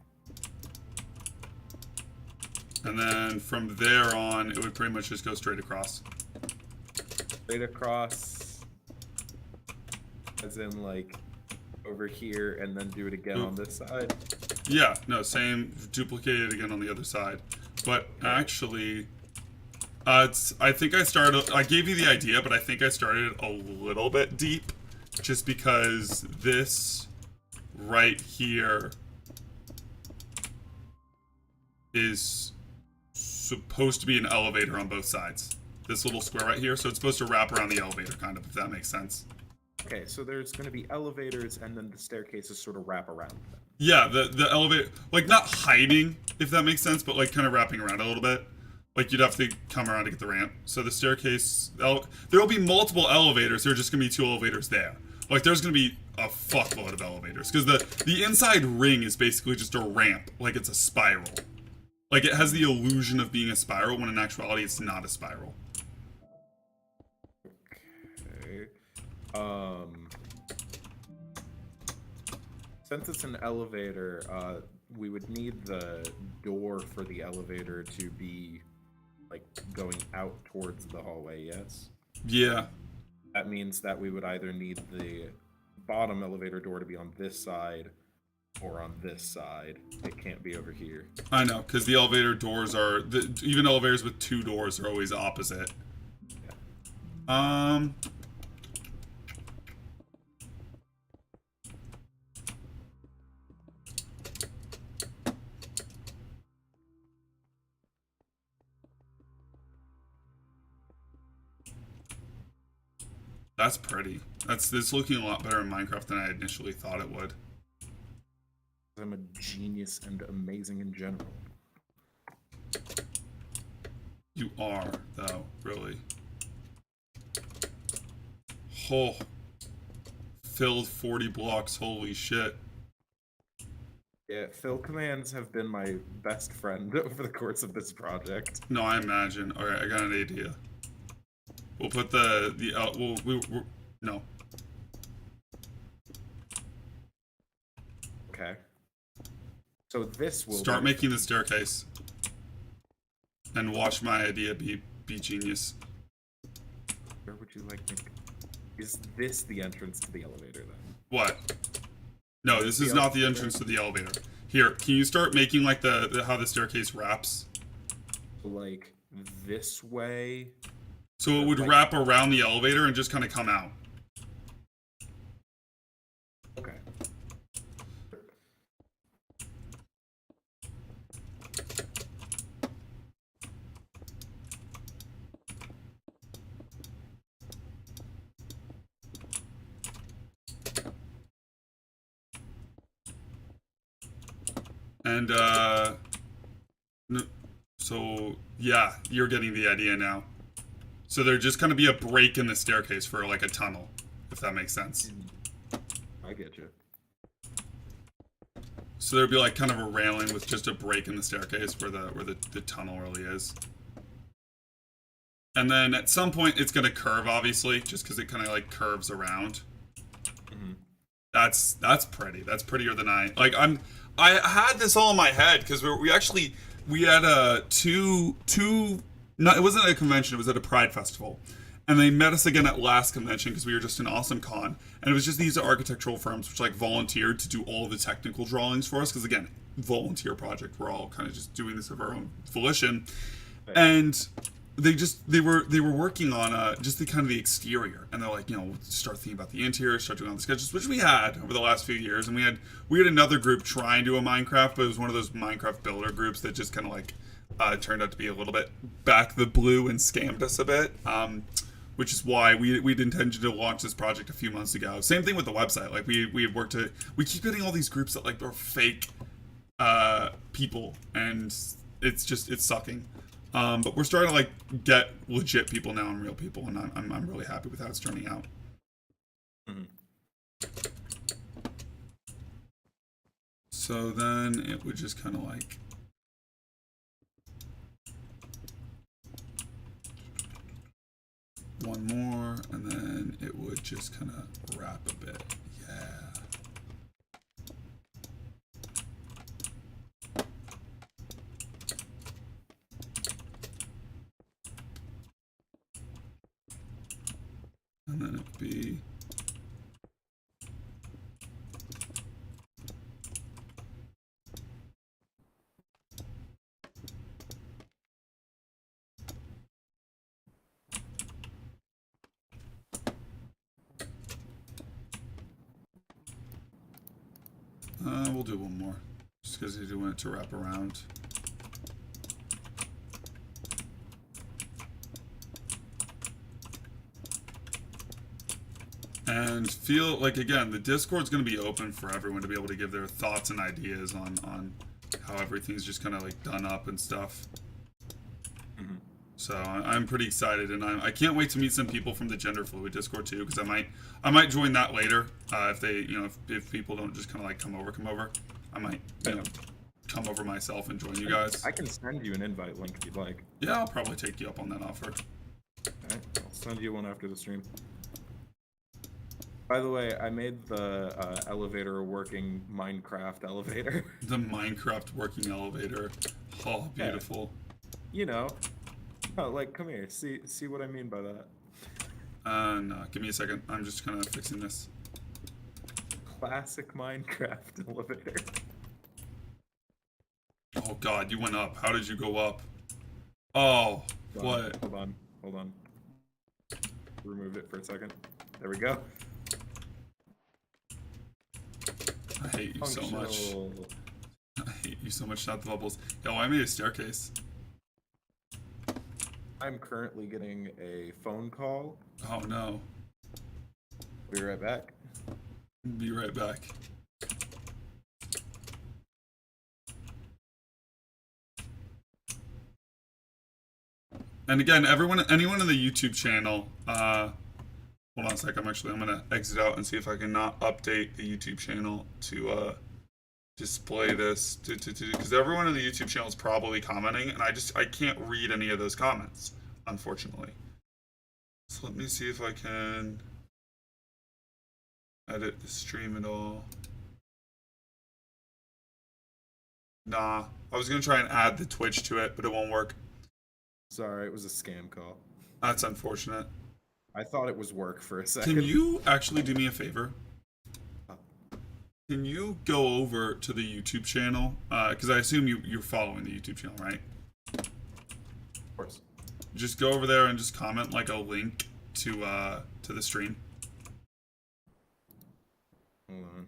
And then from there on, it would pretty much just go straight across. Straight across, as in like over here, and then do it again on this side. Yeah, no, same, duplicate it again on the other side. But actually, I think I gave you the idea, but I think I started a little bit deep, just because this right here is supposed to be an elevator on both sides. This little square right here, so it's supposed to wrap around the elevator, kind of, if that makes sense. Okay, so there's going to be elevators, and then the staircases sort of wrap around them. Yeah, the elevator, like, not hiding, if that makes sense, but, like, kind of wrapping around a little bit. Like, you'd have to come around to get the ramp. So the staircase, there will be multiple elevators, there are just going to be 2 elevators there. Like, there's going to be a fuckload of elevators, because the inside ring is basically just a ramp, like it's a spiral. Like, it has the illusion of being a spiral, when in actuality it's not a spiral. Okay. Since it's an elevator, we would need the door for the elevator to be, like, going out towards the hallway, yes? Yeah. That means that we would either need the bottom elevator door to be on this side or on this side. It can't be over here. I know, because the elevator doors are... even elevators with 2 doors are always opposite. Yeah. That's pretty. It's looking a lot better in Minecraft than I initially thought it would. I'm a genius and amazing in general. You are, though, really. Oh. Filled 40 blocks, holy shit. Yeah, fill commands have been my best friend over the course of this project. No, I imagine. Alright, I got an idea. We'll put no. Okay. So this will Start making the staircase. And watch my idea be genius. Where would you like me? Is this the entrance to the elevator then? What? No, this is not the entrance to the elevator. Here, can you start making like how the staircase wraps? Like this way. So it would wrap around the elevator and just kind of come out. Okay. And so yeah, you're getting the idea now. So there'd just kind of be a break in the staircase for like a tunnel, if that makes sense. I get you. So there'd be like kind of a railing with just a break in the staircase where the tunnel really is. And then at some point it's gonna curve, obviously, just because it kind of like curves around. Mm-hmm. That's pretty. That's prettier than I had this all in my head because we had two. No, it wasn't at a convention, it was at a Pride Festival. And they met us again at last convention because we were just an awesome con. And it was just these architectural firms which like volunteered to do all the technical drawings for us. Because again, volunteer project, we're all kind of just doing this of our own volition. Right. And they were working on just the kind of the exterior. And they're like, start thinking about the interior, start doing all the sketches, which we had over the last few years. And we had another group try and do a Minecraft, but it was one of those Minecraft builder groups that just kind of like turned out to be a little bit back the blue and scammed us a bit, which is why we'd intended to launch this project a few months ago. Same thing with the website. Like we had worked we keep getting all these groups that like are fake people, and it's sucking. But we're starting to like get legit people now and real people, and I'm really happy with how it's turning out. Mhm. So then it would just kind of like one more, and then it would just kind of wrap a bit. Yeah. And then it'd be we'll do one more, just because I do want it to wrap around. And feel like, again, the Discord's going to be open for everyone to be able to give their thoughts and ideas on how everything's just kind of like done up and stuff. Mhm. So I'm pretty excited, and I can't wait to meet some people from the Gender Fluid Discord too, because I might join that later if they, you know, if people don't just kind of like come over, I might, you know, come over myself and join you guys. I can send you an invite link if you'd like. Yeah, I'll probably take you up on that offer. Okay, I'll send you one after the stream. By the way, I made the elevator a working Minecraft elevator. The Minecraft working elevator. Oh, beautiful. You know, oh, like, come here, see what I mean by that. No, give me a second. I'm just kind of fixing this. Classic Minecraft elevator. Oh God, you went up. How did you go up? Oh, what? Hold on. Remove it for a second. There we go. I hate you so much. Functional. I hate you so much, not the bubbles. Yo, I made a staircase. I'm currently getting a phone call. Oh no. Be right back. Be right back. And again, anyone in the YouTube channel, hold on a sec. I'm gonna exit out and see if I can not update the YouTube channel to display this, because everyone in the YouTube channel is probably commenting, and I can't read any of those comments, unfortunately. So let me see if I can edit the stream at all. Nah, I was gonna try and add the Twitch to it, but it won't work. Sorry, it was a scam call. That's unfortunate. I thought it was work for a second. Can you actually do me a favor? Can you go over to the YouTube channel? Because I assume you're following the YouTube channel, right? Of course. Just go over there and just comment like a link to the stream. Hold on.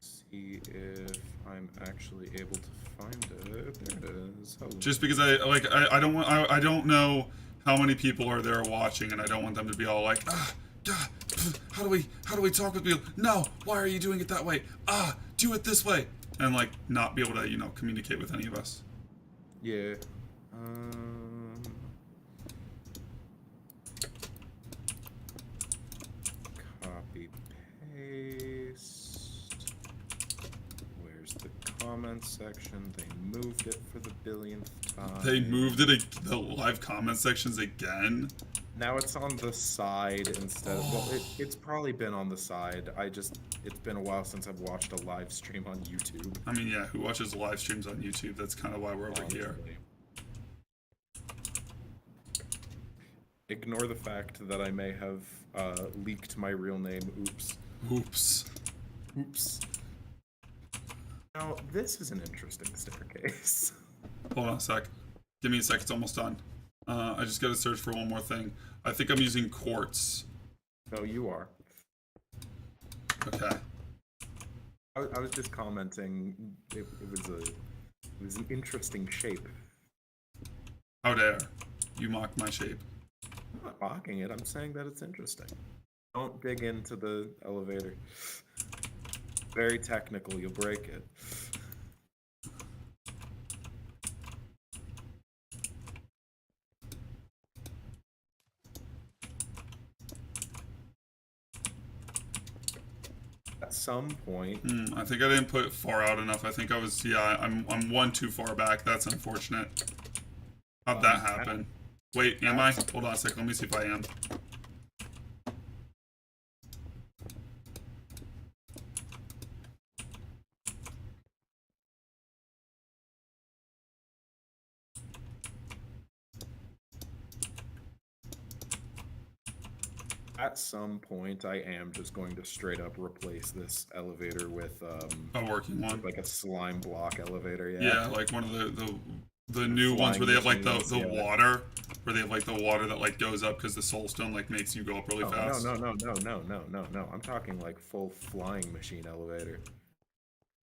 See if I'm actually able to find it. There it is. Hello. Just because I don't know how many people are there watching, and I don't want them to be all like, God, how do we talk with people? No, why are you doing it that way? Do it this way, and like not be able to, you know, communicate with any of us. Yeah. Copy paste. Where's the comment section? They moved it for the billionth time. They moved it the live comment sections again. Now it's on the side instead. Well, it's probably been on the side. It's been a while since I've watched a live stream on YouTube. I mean, yeah, who watches live streams on YouTube? That's kind of why we're over here. Ignore the fact that I may have leaked my real name. Oops. Oops. Oops. Now, this is an interesting staircase. Hold on a sec. Give me a sec. It's almost done. I just gotta search for one more thing. I think I'm using quartz. No, you are. Okay. I was just commenting. It was an interesting shape. How dare you mock my shape? I'm not mocking it. I'm saying that it's interesting. Don't dig into the elevator. Very technical. You'll break it. At some point, I think I didn't put it far out enough. I think I was, yeah, I'm one too far back. That's unfortunate. How'd that happen? Wait, am I? Hold on a second. Let me see if I am. at some point, I am just going to straight up replace this elevator with A working one. like a slime block elevator. Yeah, like one of the new ones where they have like the machines, yeah. water, where they have like the water that like goes up because the soulstone like makes you go up really fast. No. I'm talking like full flying machine elevator.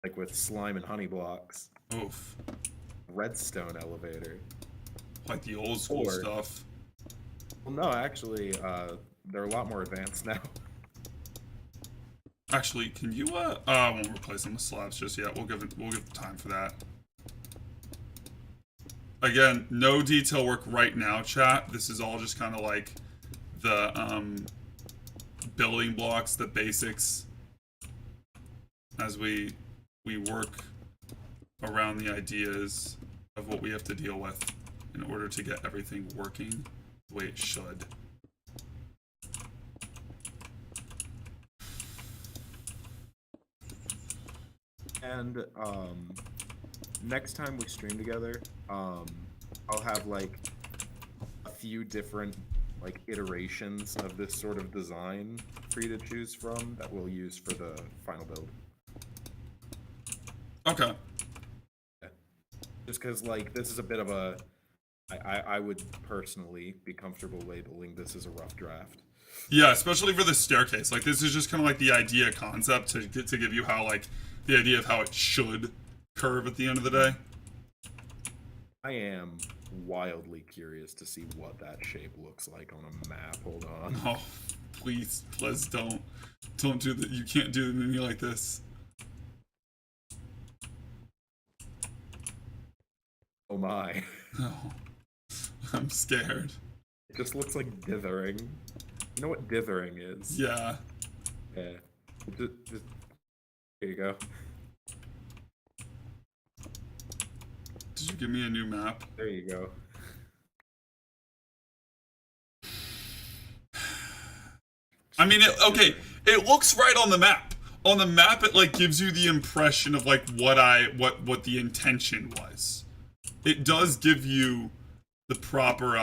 Like with slime and honey blocks. Oof. Redstone elevator. Like the old school Or- stuff. Well, no, actually, they're a lot more advanced now. Actually, can you I won't replace them with slabs just yet. We'll give time for that. Again, no detail work right now, chat. This is all just kind of like the building blocks, the basics, as we work around the ideas of what we have to deal with in order to get everything working the way it should. And next time we stream together, I'll have like a few different like iterations of this sort of design for you to choose from that we'll use for the final build. Okay. Just because like this is a bit of a, I would personally be comfortable labeling this as a rough draft. Yeah, especially for the staircase. Like, this is just kind of like the idea concept to give you how, like, the idea of how it should curve at the end of the day. I am wildly curious to see what that shape looks like on a map. Hold on. Oh, please don't do that. You can't do it to me like this. Oh my. Oh, I'm scared. It just looks like dithering. You know what dithering is? Yeah. Yeah. Just, here you go. Did you give me a new map? There you go. I mean, okay, it looks right on the map. On the map, it like gives you the impression of like what the intention was. It does give you the proper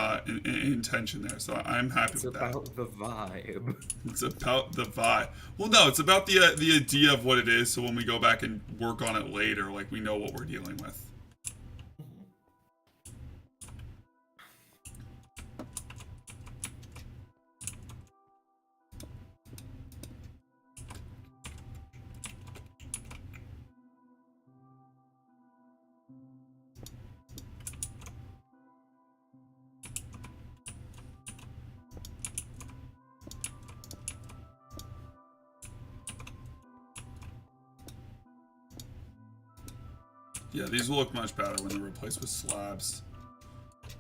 intention there, so I'm happy with that. It's about the vibe. It's about the vibe. Well, no, it's about the idea of what it is. So when we go back and work on it later, like we know what we're dealing with. Yeah, these will look much better when they're replaced with slabs.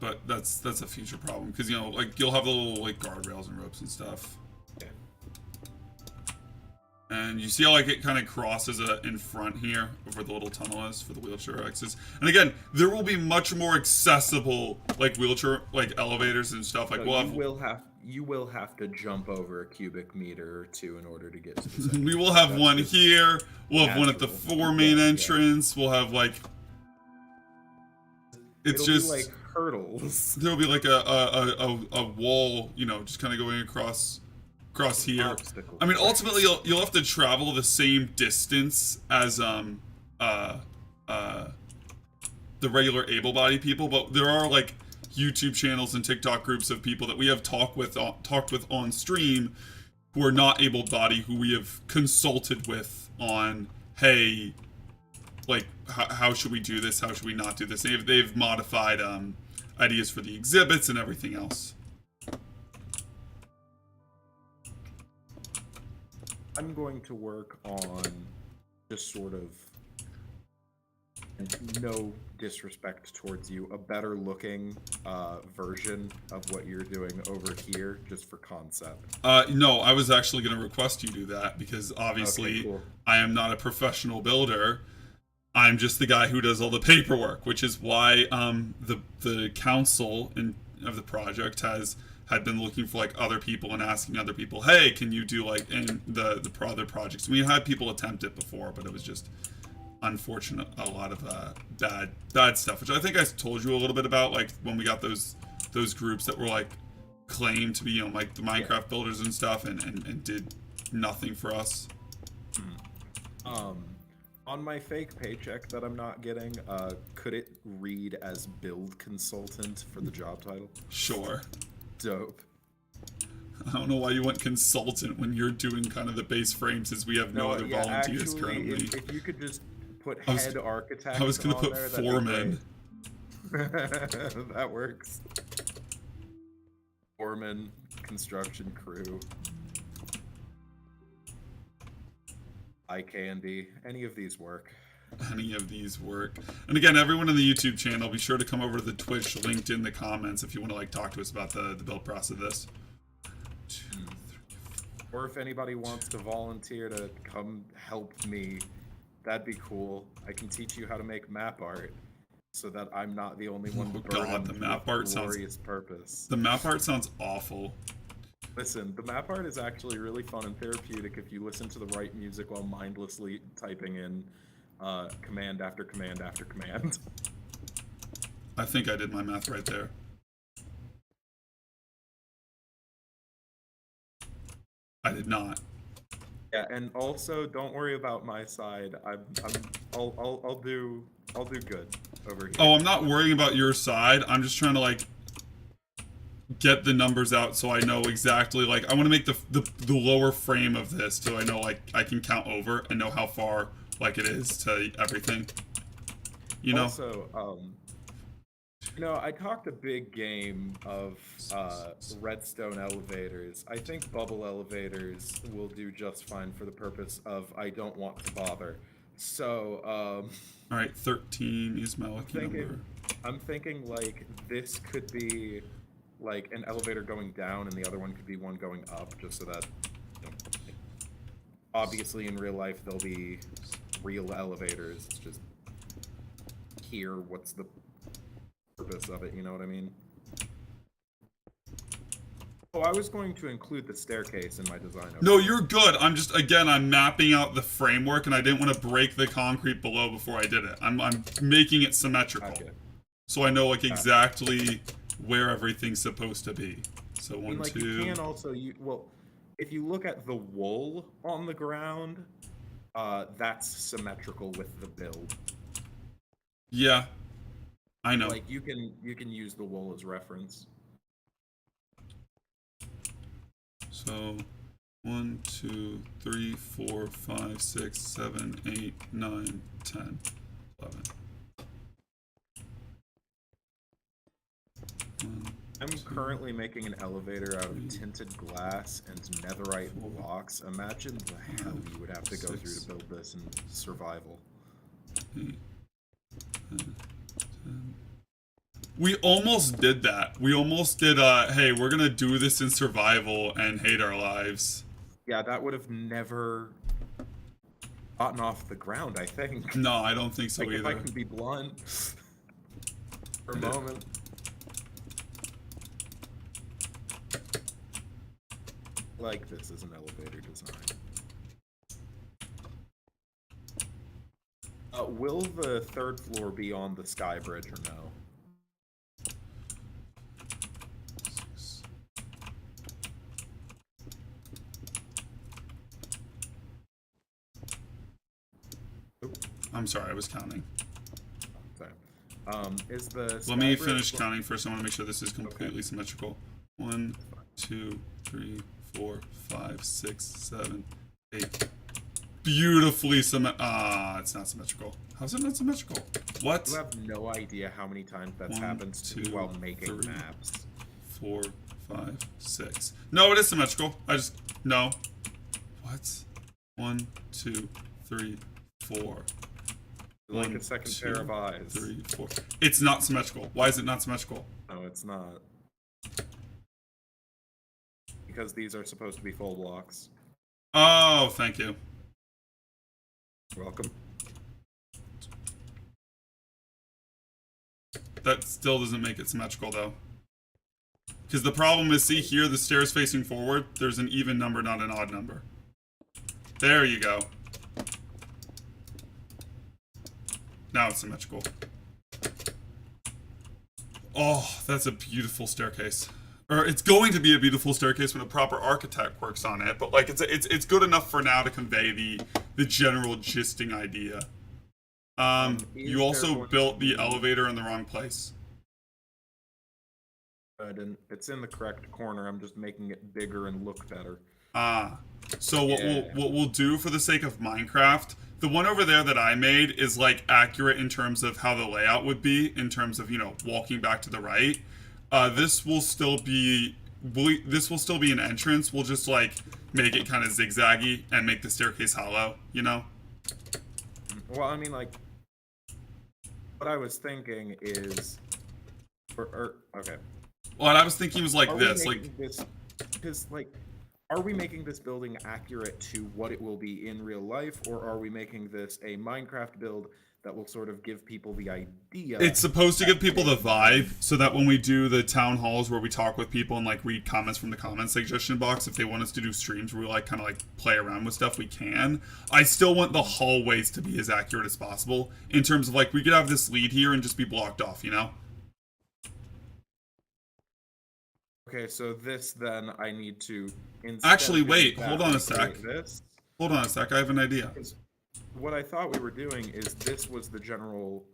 But that's a future problem because you know, like you'll have the little like guardrails and ropes and stuff. Yeah. And you see how like it kind of crosses in front here over the little tunnel is for the wheelchair access. And again, there will be much more accessible like wheelchair like elevators and stuff. Like So we'll you will have to jump over a cubic meter or two in order to get to the second. we will have That's one just here. We'll have one at the natural. four main Yeah. entrance. We'll have like it's It'll just be like hurdles. there'll be like a wall, you know, just kind of going across here. Obstacles. I mean, ultimately, you'll have to travel the same distance as the regular able-bodied people, but there are like YouTube channels and TikTok groups of people that we have talked with on stream who are not able-bodied, who we have consulted with on, hey, like how should we do this? How should we not do this? They've modified ideas for the exhibits and everything else. I'm going to work on just sort of, and no disrespect towards you, a better looking version of what you're doing over here, just for concept. No, I was actually going to request you do that because obviously Okay, cool. I am not a professional builder. I'm just the guy who does all the paperwork, which is why the council of the project had been looking for like other people and asking other people, hey, can you do like in the other projects? We had people attempt it before, but it was just unfortunate, a lot of bad stuff, which I think I told you a little bit about, like when we got those groups that were like claimed to be, you know, like the Minecraft builders and stuff, and did nothing for us. On my fake paycheck that I'm not getting, could it read as build consultant for the job title? Sure. Dope. I don't know why you went consultant when you're doing kind of the base frames, as we have no other volunteers actually, currently. If you could just put head architect, I was gonna on put there, foreman. That works. Foreman, construction crew. Eye candy. Any of these work. Any of these work. And again, everyone in the YouTube channel, be sure to come over to the Twitch linked in the comments if you want to like talk to us about the build process of this. 2, 3, 4. Or if anybody wants to volunteer to come help me, that'd be cool. I can teach you how to make map art, so that I'm not the only one. Oh god, the map art glorious purpose. The map art sounds awful. Listen, the map art is actually really fun and therapeutic if you listen to the right music while mindlessly typing in command after command after command. I think I did my math right there. I did not. Yeah, and also don't worry about my side. I'll do good over here. Oh, I'm not worrying about your side. I'm just trying to like get the numbers out so I know exactly, like I want to make the lower frame of this so I know like I can count over and know how far like it is to everything. You know? Also, you know, I talked a big game of redstone elevators. I think bubble elevators will do just fine for the purpose of I don't want to bother. So, all right, 13 is my lucky number. I'm thinking like this could be like an elevator going down and the other one could be one going up, just so that, you know, obviously in real life there'll be real elevators. It's just here, what's the purpose of it, you know what I mean? Oh, I was going to include the staircase in my design. No, you're good. I'm just, again, I'm mapping out the framework and I didn't want to break the concrete below before I did it. I'm making it symmetrical. Okay. So I know like exactly where everything's supposed to be. So one, like, 2. You can also, well, if you look at the wool on the ground, that's symmetrical with the build. Yeah, I know. Like you can use the wool as reference. So 1, 2, 3, 4, 5, 6, 7, 8, 9, 10, 11. I'm currently making an elevator out of tinted glass and netherite blocks. Imagine the hell you would have to go through to build this in survival. 8, 10. We almost did that. We almost did, hey, we're gonna do this in survival and hate our lives. Yeah, that would have never gotten off the ground, I think. No, I don't think so like, either. If I can be blunt for a moment. Like this is an elevator design. Will the third floor be on the sky bridge or no? I'm sorry, I was counting. Sorry. Is the Let me finish counting first. I want to make sure this is completely symmetrical. 1, 2, 3, 4, 5, 6, 7, 8. Beautifully it's not symmetrical. How's it not symmetrical? What? You have no idea how many times that's 1, happened to 2, me while making 3, maps. 4, 5, 6. No, it is symmetrical. No. What? 1, 2, 3, 4. Like 1, a second 2, pair of eyes. 3, 4. It's not symmetrical. Why is it not symmetrical? No, it's not. Because these are supposed to be full blocks. Oh, thank you. You're welcome. That still doesn't make it symmetrical, though. Because the problem is, see here, the stairs facing forward, there's an even number, not an odd number. There you go. Now it's symmetrical. Oh, that's a beautiful staircase. Or it's going to be a beautiful staircase when a proper architect works on it, but like it's good enough for now to convey the general gisting idea. You also built the elevator in the wrong place. I didn't. It's in the correct corner. I'm just making it bigger and look better. So what we'll do for the sake of Minecraft, the one over there that I made is like accurate in terms of how the layout would be in terms of, you know, walking back to the right. This will still be an entrance. We'll just like make it kind of zigzaggy and make the staircase hollow, you know? Well, I mean, like, what I was thinking is, okay. What I was thinking was like this, because like, are we making this building accurate to what it will be in real life, or are we making this a Minecraft build that will sort of give people the idea? It's supposed to give people the vibe so that when we do the town halls where we talk with people and like read comments from the comment suggestion box, if they want us to do streams where we like kind of like play around with stuff, we can. I still want the hallways to be as accurate as possible in terms of like we could have this lead here and just be blocked off, you know? Okay, so this then I need to actually wait, hold on a sec. Hold on a sec, I have an idea. What I thought we were doing is this was the general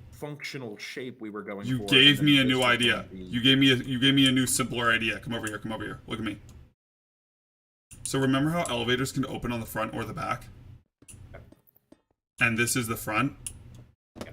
functional shape we were going for. You gave me a new idea. You gave me a new simpler idea. Come over here, come over here. Look at me. So remember how elevators can open on the front or the back? Yeah. And this is the front? Yeah.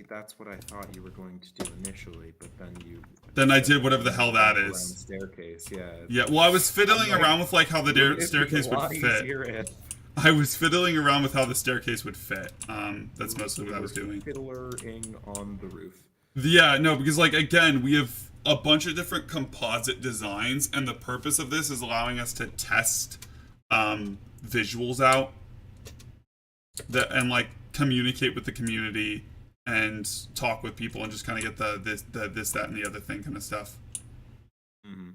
That's what I thought you were going to do initially, but then you... Then I did whatever the hell that is. Staircase, yeah. Yeah, well, I was fiddling around with like how the staircase would fit. I was fiddling around with how the staircase would fit. That's mostly what I was doing. Fiddling on the roof. Yeah, no, because like again, we have a bunch of different composite designs, and the purpose of this is allowing us to test visuals out that and like communicate with the community and talk with people and just kind of get the this, that, and the other thing kind of stuff. Mm-hmm.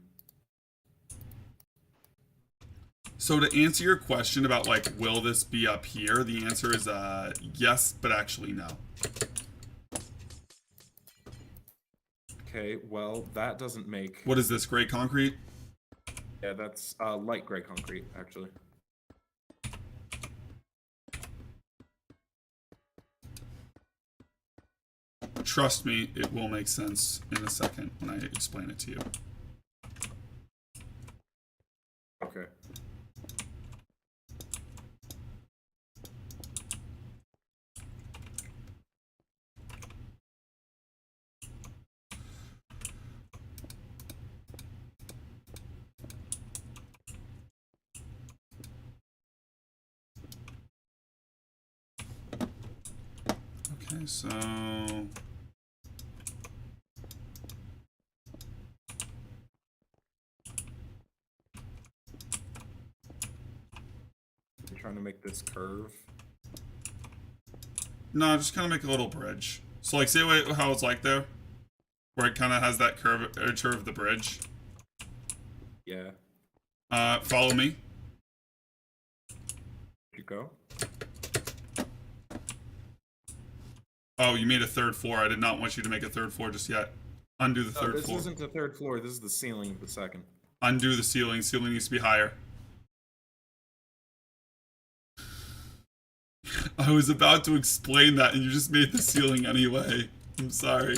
So to answer your question about like, will this be up here? The answer is yes, but actually no. Okay, well, that doesn't make... What is this, gray concrete? Yeah, that's light gray concrete, actually. Trust me, it will make sense in a second when I explain it to you. Okay. Okay, so... You're trying to make this curve? No, just kind of make a little bridge. So like, see how it's like there? Where it kind of has that curvature of the bridge? Yeah. Follow me. Where'd you go? Oh, you made a third floor. I did not want you to make a third floor just yet. Undo the third floor. This isn't the third floor. This is the ceiling of the second. Undo the ceiling. Ceiling needs to be higher. I was about to explain that and you just made the ceiling anyway. I'm sorry.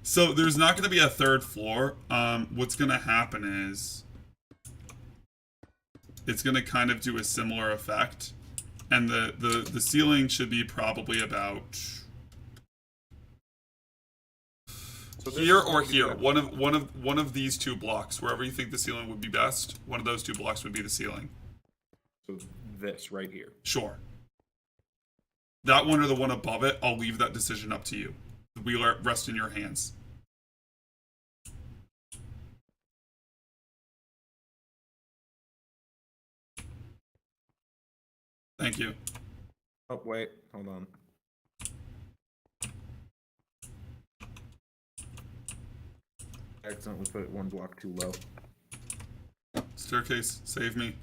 So there's not going to be a third floor. What's going to happen is it's going to kind of do a similar effect. And the ceiling should be probably about... So this Here is or going to be here, the- one of these two blocks, wherever you think the ceiling would be best, one of those two blocks would be the ceiling. So this right here. Sure. That one or the one above it, I'll leave that decision up to you. The wheel rest in your hands. Thank you. Oh wait, hold on. I accidentally put it one block too low. Staircase, save me.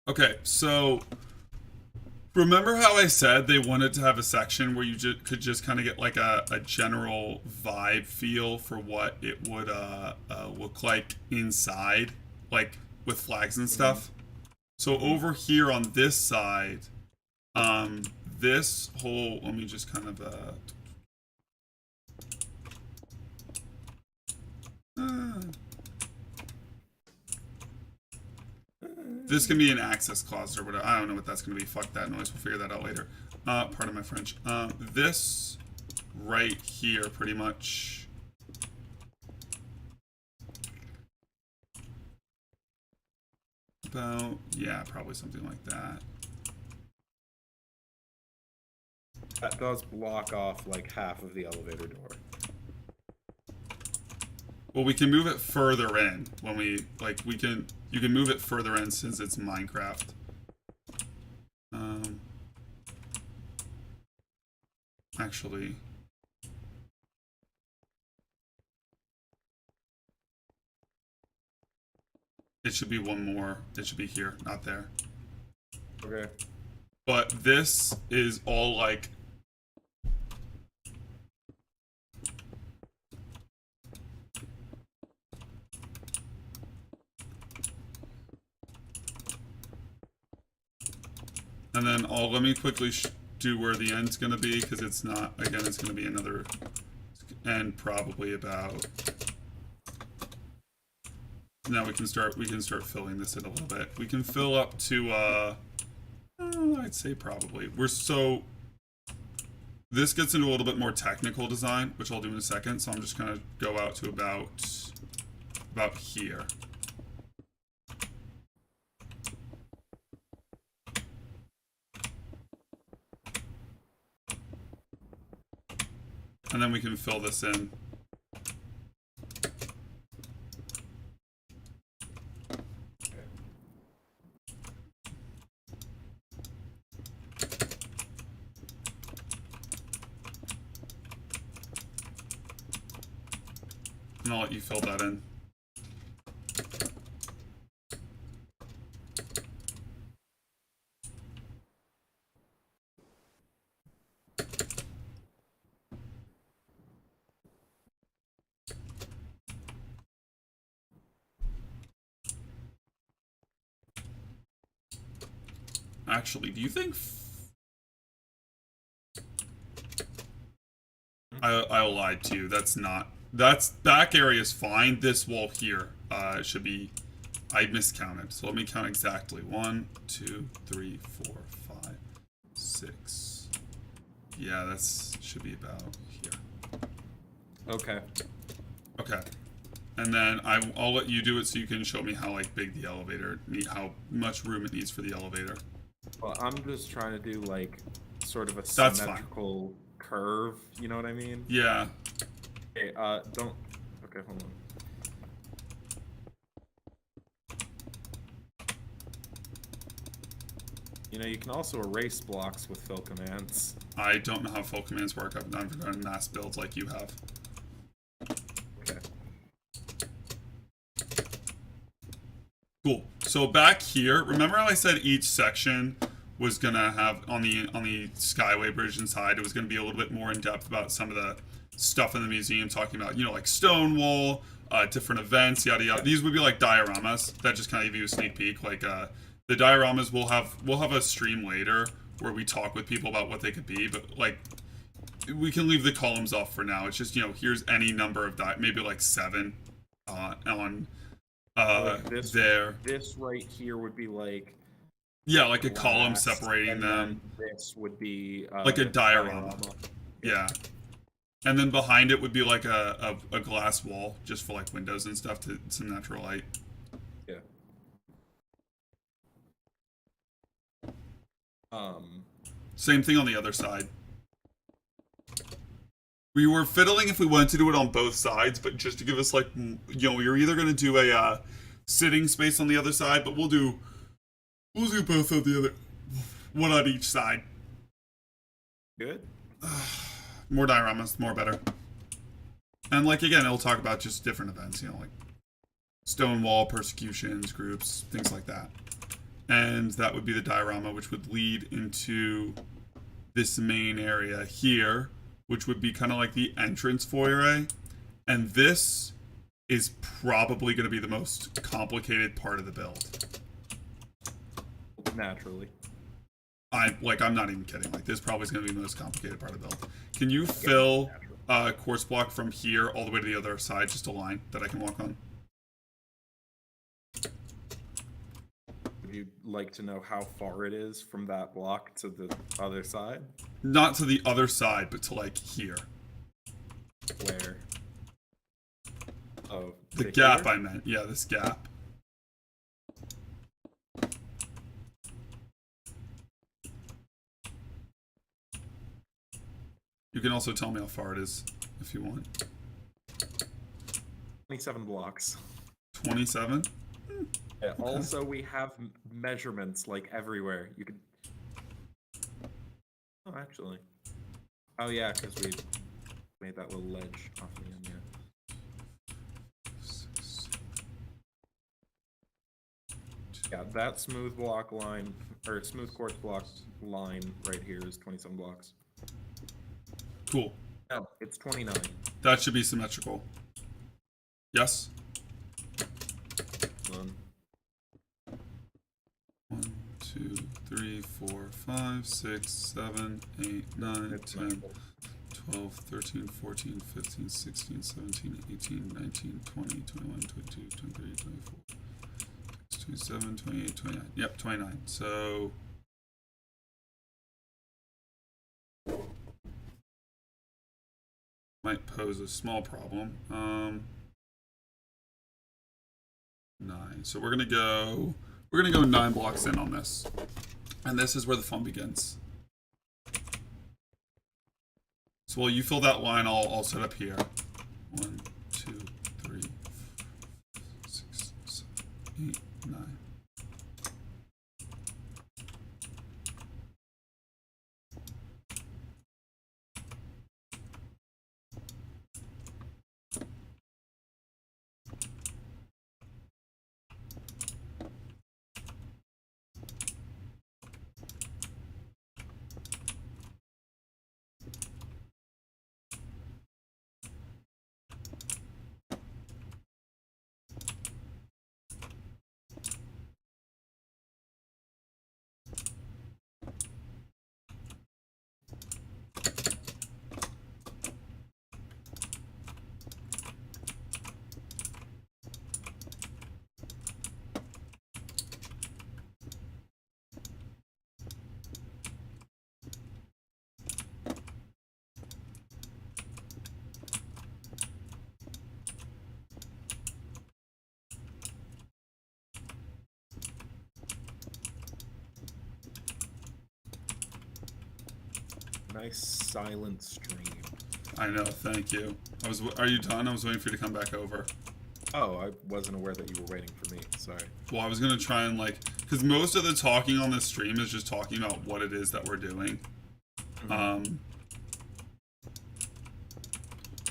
Okay, so remember how I said they wanted to have a section where you could just kind of get like a general vibe feel for what it would look like inside, like with flags and stuff. So over here on this side, this whole, let me just kind of this can be an access closet or whatever. I don't know what that's going to be. Fuck that noise. We'll figure that out later. Pardon my French. This right here, pretty much. About, yeah, probably something like that. That does block off like half of the elevator door. Well, we can move it further in when we, like, you can move it further in since it's Minecraft. Actually, it should be one more. It should be here, not there. Okay. But this is all like, and then let me quickly do where the end's gonna be, because it's not, again, it's gonna be another end probably about, now we can start filling this in a little bit. We can fill up to I'd say probably, this gets into a little bit more technical design, which I'll do in a second, so I'm just gonna go out to about here. And then we can fill this in. And I'll let you fill that in. Actually, do you think I lied to you? That's back area is fine. This wall here should be, I miscounted. So let me count exactly. 1, 2, 3, 4, 5, 6. Yeah, that's should be about here. Okay. Okay. And then I'll let you do it so you can show me how like big the elevator how much room it needs for the elevator. Well, I'm just trying to do like sort of a That's symmetrical curve. You know what I mean? Yeah. Okay. Don't. Okay, hold on. You know, you can also erase blocks with fill commands. I don't know how full commands work. I've never done mass builds like you have. Okay. Cool. So back here, remember how I said each section was gonna have on the Skyway Bridge inside, it was gonna be a little bit more in depth about some of the stuff in the museum, talking about, you know, like Stonewall, different events, yada yada. These would be like dioramas that just kind of give you a sneak peek. Like the dioramas, we'll have a stream later where we talk with people about what they could be, but like we can leave the columns off for now. It's just, you know, here's any number of maybe like 7 on Like this, there. This right here would be like Yeah, like a column glass, separating and them, then this would be like a diorama. Yeah. And then behind it would be like a glass wall just for like windows and stuff to some natural light. Yeah. Um, Same thing on the other side. We were fiddling if we wanted to do it on both sides, but just to give us like, we were either going to do a sitting space on the other side, but we'll do both on the other, one on each side. good. More dioramas, more better. And like again, it'll talk about just different events, like Stonewall, persecutions, groups, things like that. And that would be the diorama, which would lead into this main area here, which would be kind of like the entrance foyer. And this is probably going to be the most complicated part of the build. Naturally. I'm not even kidding. Like, this probably is going to be the most complicated part of the build. Can you fill quartz block from here all the way to the other side, just a line that I can walk on? Would you like to know how far it is from that block to the other side? Not to the other side, but to like here. Where? Oh, The to gap here? I meant. Yeah, this gap. You can also tell me how far it is if you want. 27 blocks. 27? Yeah, also, we have measurements like everywhere. You could. Oh, actually. Oh yeah, because we made that little ledge off the end. Yeah, that smooth block line or smooth quartz block line right here is 27 blocks. Cool. No, it's 29. That should be symmetrical. Yes? 1, 1, 2, 3, 4, 5, 6, 7, 8, 9, It's 10, 12, 13, 14, 15, 16, 17, 18, 19, 20, 21, 22, 23, 24, 27, 28, 29. Yep, 29. So might pose a small problem. 9. So we're gonna go 9 blocks in on this. And this is where the fun begins. So while you fill that line, I'll set up here. 1, 2, 3, 4, 6, 7, 8, 9. Nice silent stream. I know, thank you. Are you done? I was waiting for you to come back over. Oh, I wasn't aware that you were waiting for me. Sorry. Well, I was gonna try and because most of the talking on this stream is just talking about what it is that we're doing.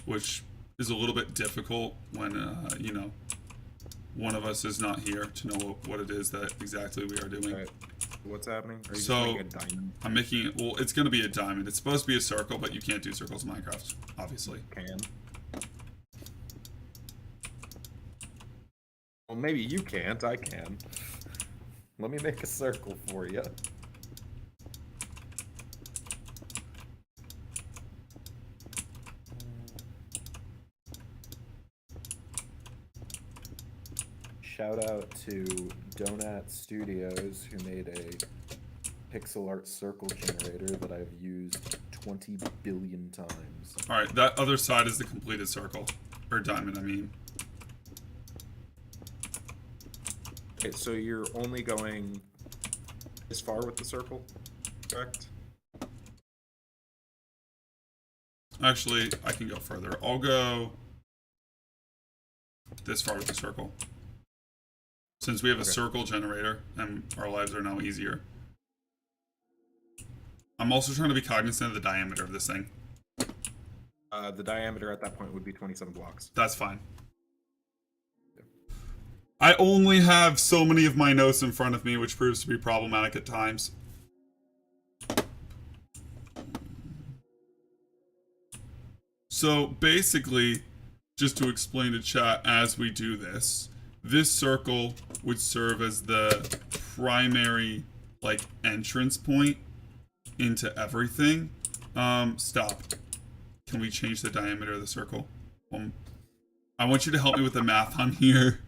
Which is a little bit difficult when, one of us is not here to know what it is that exactly we are doing. Right. What's happening? Are you So, just making a diamond? I'm making it, well, it's going to be a diamond. It's supposed to be a circle, but you can't do circles in Minecraft, obviously. Can. Well, maybe you can't. I can. Let me make a circle for you. shout out to Donut Studios, who made a pixel art circle generator that I've used 20 billion times. Alright, that other side is the completed circle. Or diamond, I mean. Okay, so you're only going this far with the circle, correct? Actually, I can go further. I'll go this far with the circle. Since we have a circle generator, and our lives are now easier. I'm also trying to be cognizant of the diameter of this thing. The diameter at that point would be 27 blocks. That's fine. I only have so many of my notes in front of me, which proves to be problematic at times. So basically, just to explain to chat as we do this, this circle would serve as the primary like entrance point into everything. Stop. Can we change the diameter of the circle? I want you to help me with the math on here.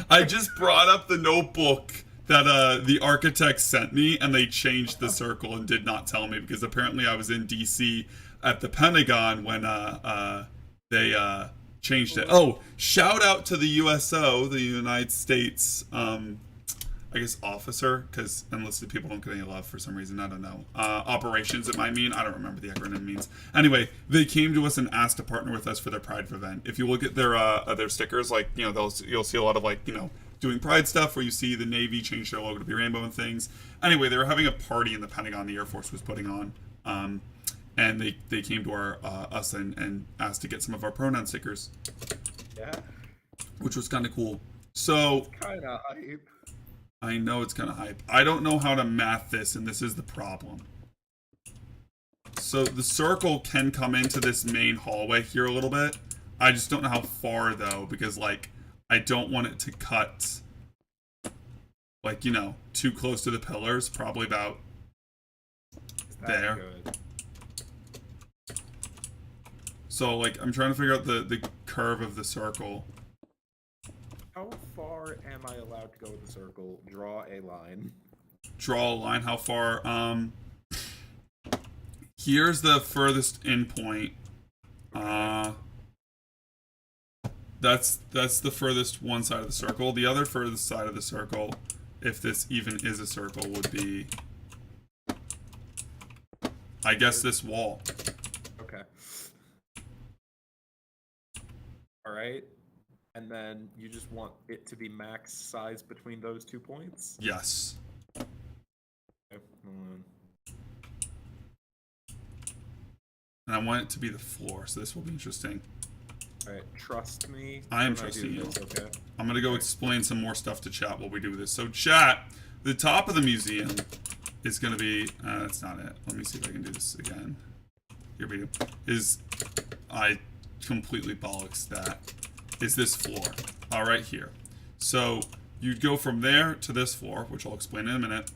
I just brought up the notebook that the architect sent me, and they changed the circle and did not tell me, because apparently I was in DC at the Pentagon when they changed it. Oh, shout out to the USO, the United States, I guess officer, because enlisted people don't get any love for some reason. I don't know. Operations, it might mean. I don't remember the acronym means. Anyway, they came to us and asked to partner with us for their Pride event. If you look at their stickers, like, you know, you'll see a lot of, like, you know, doing Pride stuff where you see the Navy change their logo to be rainbow and things. Anyway, they were having a party in the Pentagon the Air Force was putting on. And they came to us and asked to get some of our pronoun stickers. Yeah. Which was kind of cool. So Kind of hype. I know it's kind of hype. I don't know how to math this, and this is the problem. So the circle can come into this main hallway here a little bit. I just don't know how far, though, because, like, I don't want it to cut, like, you know, too close to the pillars. Probably about there. Good. So, like, I'm trying to figure out the curve of the circle. How far am I allowed to go with the circle? Draw a line. Draw a line. How far? Here's the furthest in point. That's the furthest one side of the circle. The other furthest side of the circle, if this even is a circle, would be, I guess, this wall. Okay. All right. And then you just want it to be max size between those 2 points? Yes. Okay, hold on. And I want it to be the floor, so this will be interesting. Alright, trust me. I am when trusting do you. this, okay? I'm gonna go explain some more stuff to chat while we do this. So chat, the top of the museum is gonna be, that's not it. Let me see if I can do this again. Here we go. I completely bollocks that. Is this floor. Right here. So you'd go from there to this floor, which I'll explain in a minute.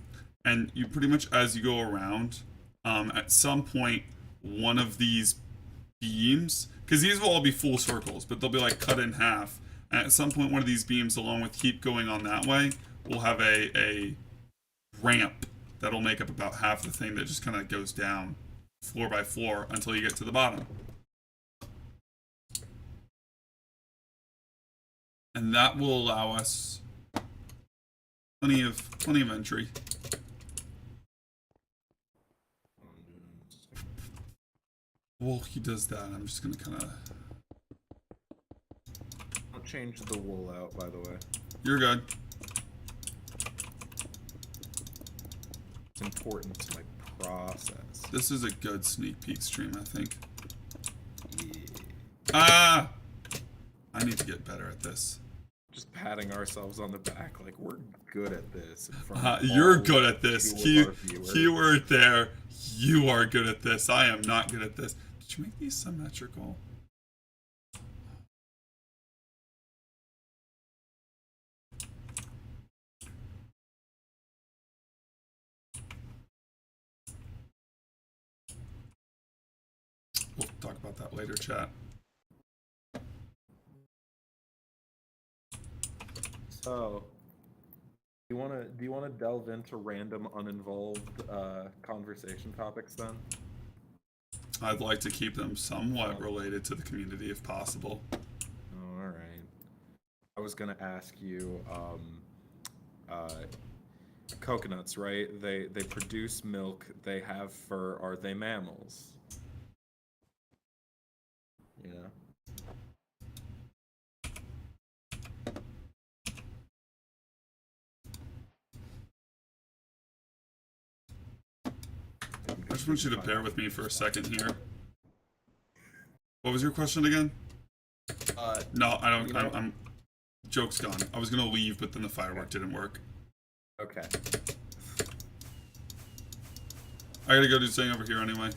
And you pretty much, as you go around, at some point, one of these beams, because these will all be full circles, but they'll be like cut in half. And at some point, one of these beams, along with keep going on that way, will have a ramp that'll make up about half the thing that just kind of goes down floor by floor until you get to the bottom. And that will allow us plenty of entry. Well, he does that. I'm just gonna kind of. Don't change the wool out, by the way. You're good. It's important to my process. This is a good sneak peek stream, I think. Yeah. Ah! I need to get better at this. Just patting ourselves on the back, like we're good at this. In front of You're all good at this. two of our viewers. Keyword there. You are good at this. I am not good at this. Did you make these symmetrical? We'll talk about that later, chat. Oh, do you wanna delve into random uninvolved conversation topics then? I'd like to keep them somewhat related to the community if possible. Oh, all right. I was gonna ask you, uh, coconuts, right? They produce milk. They have fur. Are they mammals? Yeah. I just want you to bear with me for a second here. What was your question again? No, I don't. I'm. Joke's gone. I was gonna leave, but then the firework didn't work. Okay. I gotta go do something over here anyway.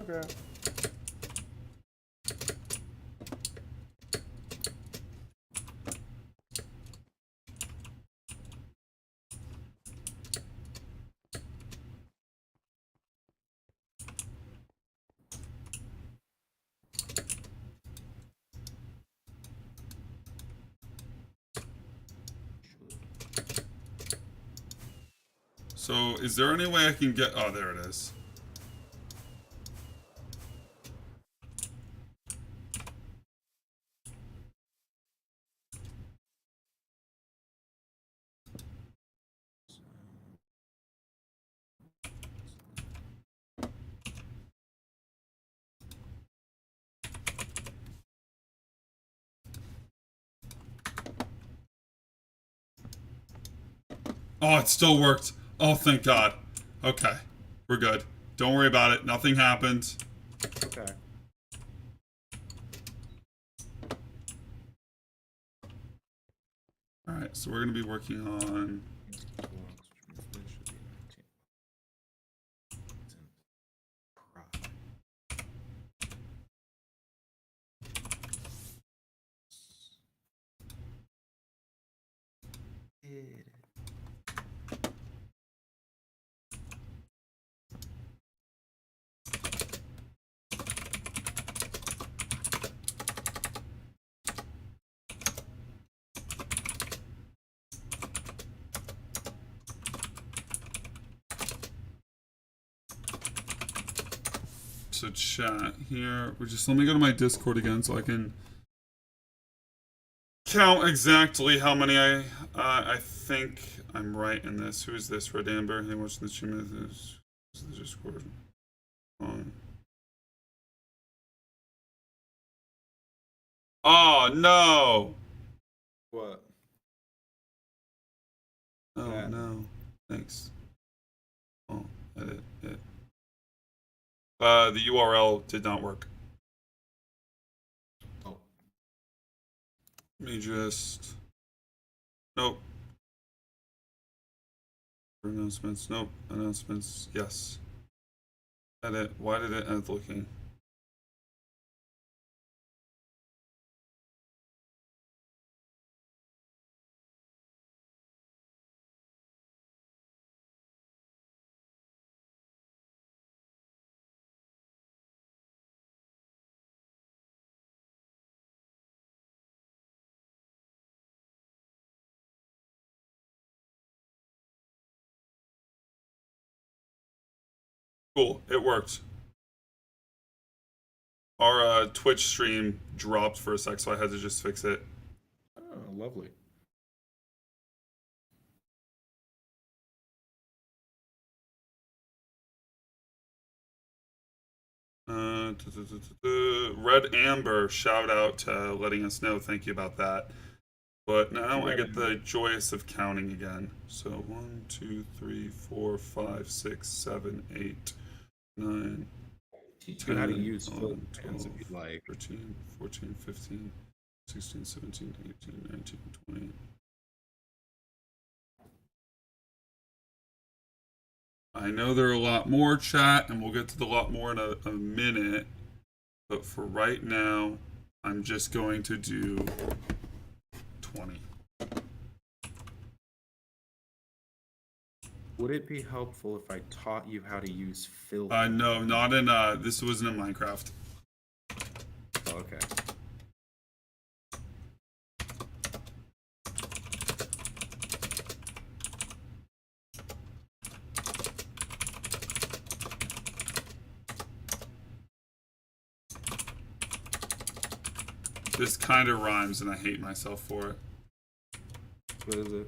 Okay. So, is there any way I can get... Oh, there it is. Oh, it still worked. Oh, thank God. Okay. We're good. Don't worry about it. Nothing happened. Okay. Alright, so we're going to be working on... So chat here. Let me go to my Discord again so I can count exactly how many I think I'm right in this. Who is this? Red Amber. Hey, what's the stream? This is the Discord. Oh no! What? Oh Yeah. no. Thanks. Oh, edit it. The URL did not work. Oh. Let me just... Nope. Announcements. Nope. Announcements. Yes. Edit. Why did it end looking? Cool. It worked. Our Twitch stream dropped for a sec, so I had to just fix it. Oh, lovely. Red Amber, shout out to letting us know. Thank you about that. But now I get the joyous of counting again. So 1, 2, 3, 4, 5, 6, 7, 8, 9, Teach you how to use 11, filter 12, pans if you like. 13, 14, 15, 16, 17, 18, 19, 20. I know there are a lot more, chat, and we'll get to the lot more in a minute. But for right now, I'm just going to do 20. Would it be helpful if I taught you how to use filter? No, not in, this wasn't in Minecraft. Oh, okay. This kind of rhymes, and I hate myself for it. What is it?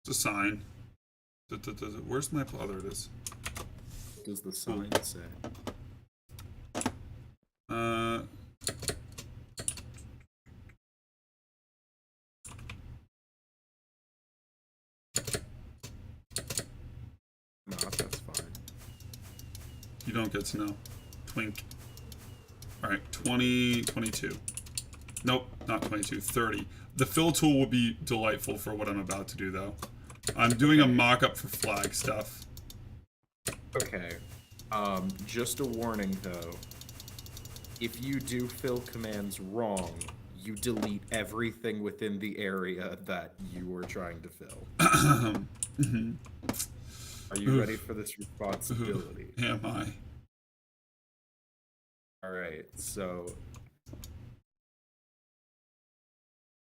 It's a sign. Where's my... Oh, there it is. What does the sign say? No, that's fine. You don't get to know. Twink. Alright, 20, 22. Nope, not 22, 30. The fill tool will be delightful for what I'm about to do, though. I'm doing a mock-up for flag stuff. Okay. Just a warning, though. If you do fill commands wrong, you delete everything within the area that you were trying to fill. Are you ready for this responsibility? Am I? All right, so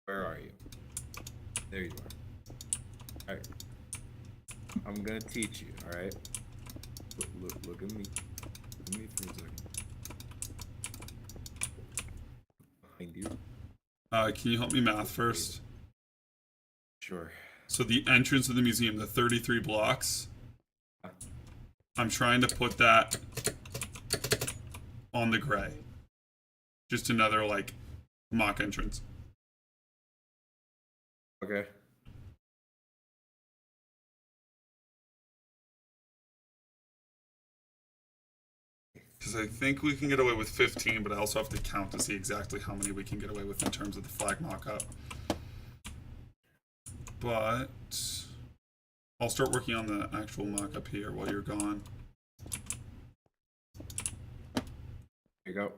where are you? There you are. All right, I'm gonna teach you. All right, look at me. Look at me for a second. Behind you. Can you help me math first? Sure. So the entrance of the museum, the 33 blocks, I'm trying to put that on the gray. Just another, like, mock entrance. Okay. Because I think we can get away with 15, but I also have to count to see exactly how many we can get away with in terms of the flag mock-up. But I'll start working on the actual mock-up here while you're gone. There you go.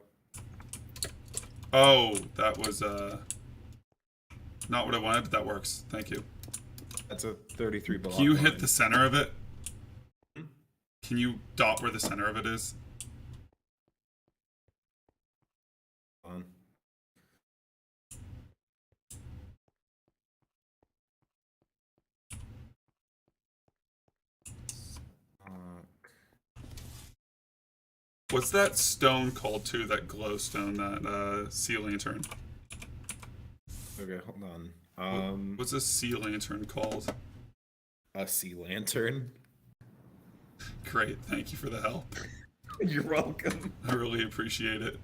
Oh, that was not what I wanted, but that works. Thank you. That's a 33 block. Can you line. hit the center of it? Can you dot where the center of it is? On. What's that stone called too? That glowstone, that sea lantern. Okay, hold on. What's a sea lantern called? A sea lantern. Great, thank you for the help. You're welcome. I really appreciate it.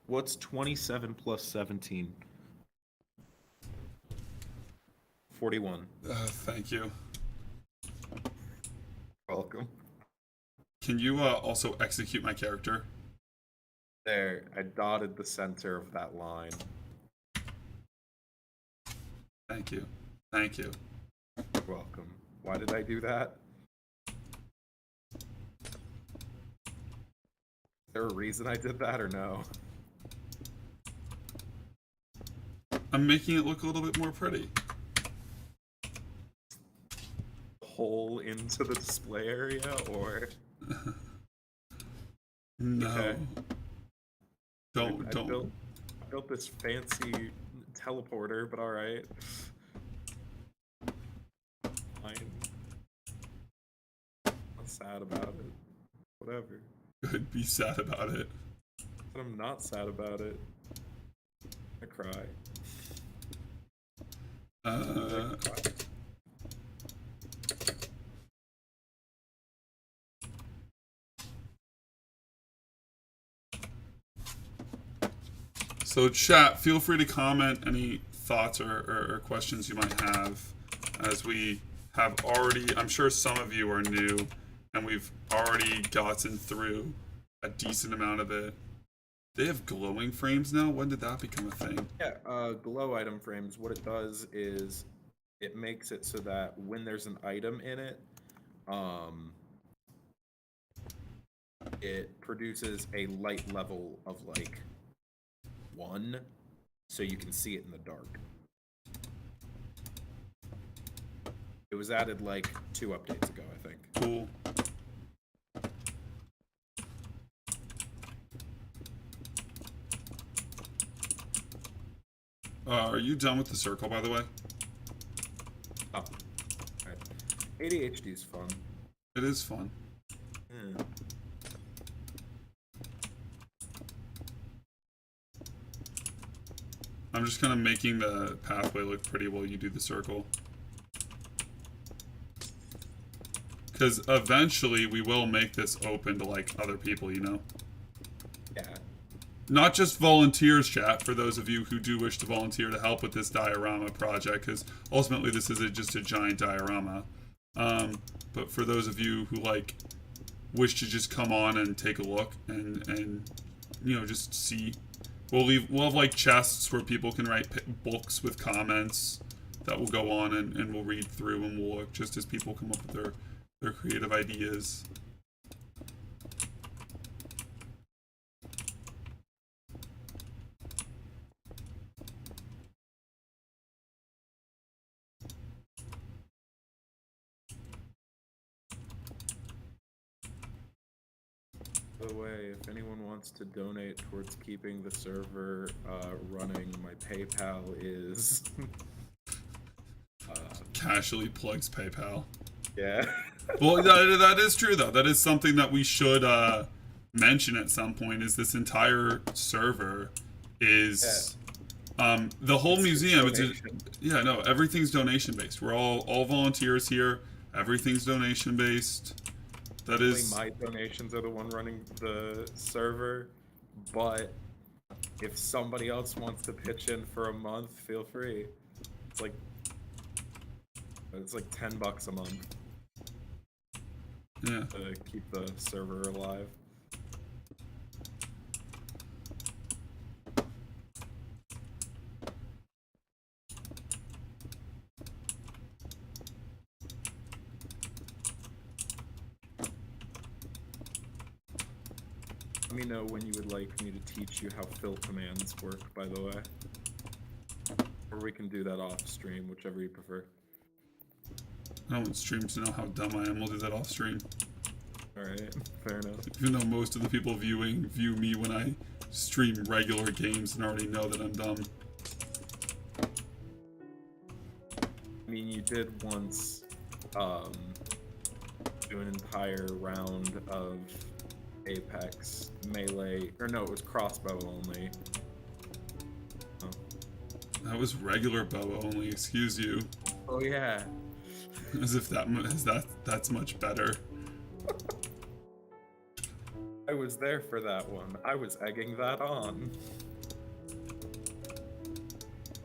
What's 27 plus 17? 41. Thank you. Welcome. Can you also execute my character? There, I dotted the center of that line. Thank you. Thank you. You're welcome. Why did I do that? Is there a reason I did that or no? I'm making it look a little bit more pretty. Hole into the display area or No. Okay. Don't. I built this fancy teleporter, but all right. I'm not sad about it. Whatever. Good. Be sad about it. But I'm not sad about it. I cry. So chat, feel free to comment any thoughts or questions you might have, as we have already, I'm sure some of you are new, and we've already gotten through a decent amount of it. They have glowing frames now? When did that become a thing? Yeah, glow item frames, what it does is it makes it so that when there's an item in it, it produces a light level of like 1, so you can see it in the dark. It was added like 2 updates ago, I think. Cool. you done with the circle, by the way? Oh. Alright. ADHD is fun. It is fun. Yeah. I'm just kind of making the pathway look pretty while you do the circle. Because eventually we will make this open to, like, other people, you know? Yeah. Not just volunteers, chat, for those of you who do wish to volunteer to help with this diorama project, because ultimately this is just a giant diorama. But for those of you who, like, wish to just come on and take a look and you know, just see. We'll have, like, chests where people can write books with comments that will go on and we'll read through and we'll look just as people come up with their creative ideas. By the way, if anyone wants to donate towards keeping the server running, my PayPal is... Casually plugs PayPal. Yeah. Well, that is true, though. That is something that we should mention at some point, is this entire server is... the whole museum, yeah, no, everything's donation-based. We're all volunteers here. Everything's donation-based. That is... My donations are the one running the server, but if somebody else wants to pitch in for a month, feel free. It's like $10 a month. Yeah. To keep the server alive. Let me know when you would like me to teach you how fill commands work, by the way. Or we can do that off stream, whichever you prefer. I don't want stream to know how dumb I am. We'll do that off stream. Alright, fair enough. Even though most of the people view me when I stream regular games and already know that I'm dumb. I mean, you did once do an entire round of Apex melee, or no, it was crossbow only. Oh, That was regular bow only, excuse you. oh yeah. As if that's much better. I was there for that one. I was egging that on.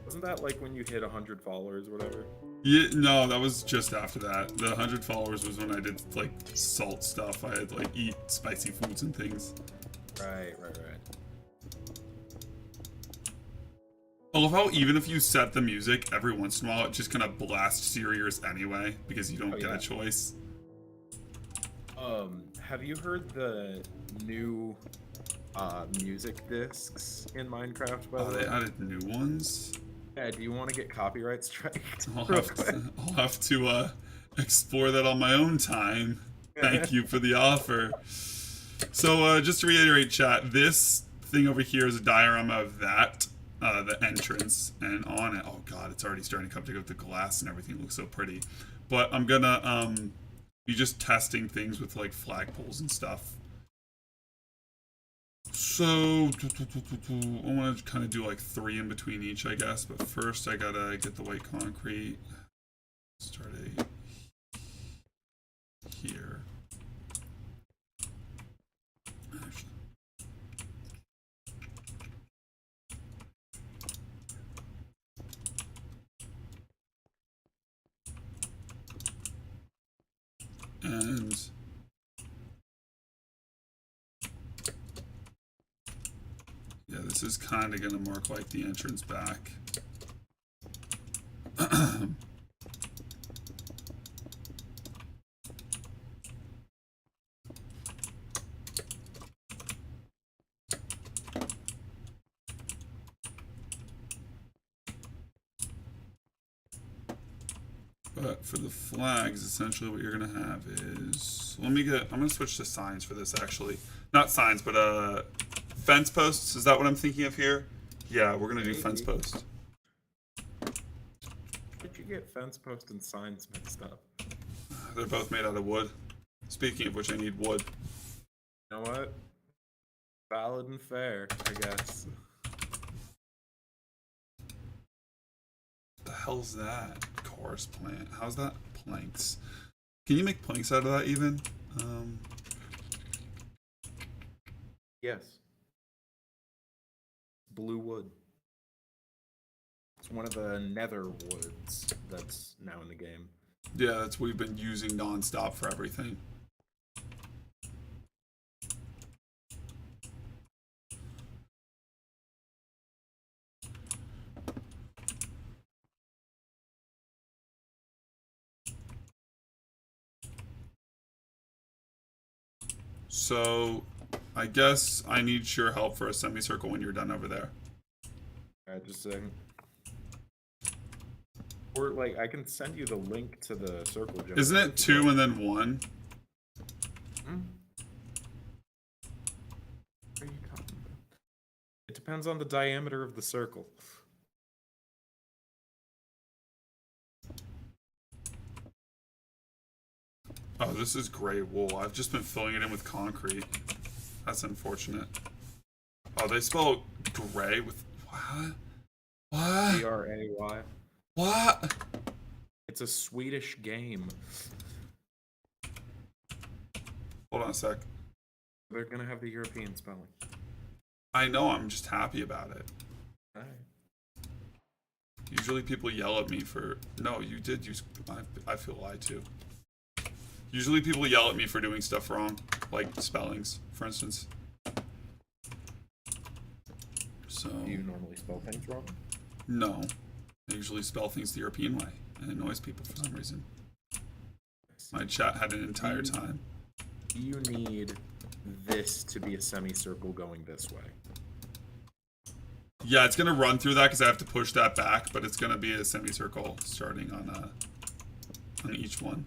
Wasn't that like when you hit 100 followers, whatever? Yeah, no, that was just after that. The 100 followers was when I did, like, salt stuff. I had to, like, eat spicy foods and things. Right. I love how even if you set the music, every once in a while it just kind of blasts your ears anyway, because you don't get a choice. Have you heard the new music discs in Minecraft, by the way? They added new ones? Yeah, do you want to get copyright striked? I'll have to explore that on my own time. Thank you for the offer. So just to reiterate, chat, this thing over here is a diorama of that, the entrance, and on it, oh god, it's already starting to come together with the glass and everything. It looks so pretty. But I'm gonna be just testing things with, like, flagpoles and stuff. So, I want to kind of do like 3 in between each, I guess. But first, I gotta get the white concrete. Start here. And yeah, this is kind of going to mark like the entrance back. But for the flags, essentially what you're going to have is, I'm going to switch to signs for this actually. Not signs, but fence posts. Is that what I'm thinking of here? Yeah, we're going to do fence posts. get fence post and signs mixed up? They're both made out of wood. Speaking of which, I need wood. You know what? Valid and fair, I guess. The hell's that? Chorus plant. How's that? Planks. Can you make planks out of that even? Yes. Blue wood. It's one of the nether woods that's now in the game. Yeah, that's what we've been using nonstop for everything. So, I guess I need your help for a semicircle when you're done over there. Alright, just a second. Or, like, I can send you the link to the circle generator. Isn't it 2 and then 1? Hmm? What are you talking about? It depends on the diameter of the circle. Oh, this is gray wool. I've just been filling it in with concrete. That's unfortunate. Oh, they spell gray with what? What? Gray. What? It's a Swedish game. Hold on a sec. They're gonna have the European spelling. I know, I'm just happy about it. Alright. Usually people yell at me for... No, you did use... I feel lied to. Usually people yell at me for doing stuff wrong. Like spellings, for instance. So... Do you normally spell things wrong? No. I usually spell things the European way. And it annoys people for some reason. My chat had an entire time. You need this to be a semicircle going this way. Yeah, it's gonna run through that because I have to push that back, but it's gonna be a semicircle starting on each one.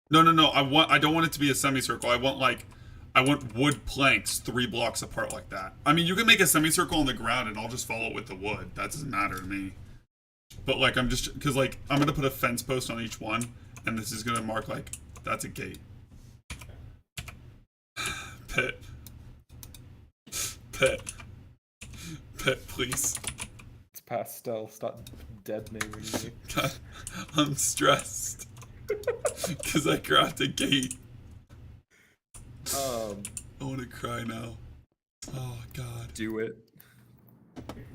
No. I don't want it to be a semicircle. I want wood planks 3 blocks apart like that. I mean, you can make a semicircle on the ground and I'll just follow it with the wood. That doesn't matter to me. But like, I'm just because like I'm gonna put a fence post on each one, and this is gonna mark like that's a gate. Pit, please. It's Pastel. Stop dead naming me. God, I'm stressed because I grabbed a gate. I want to cry now. Oh God. Do it.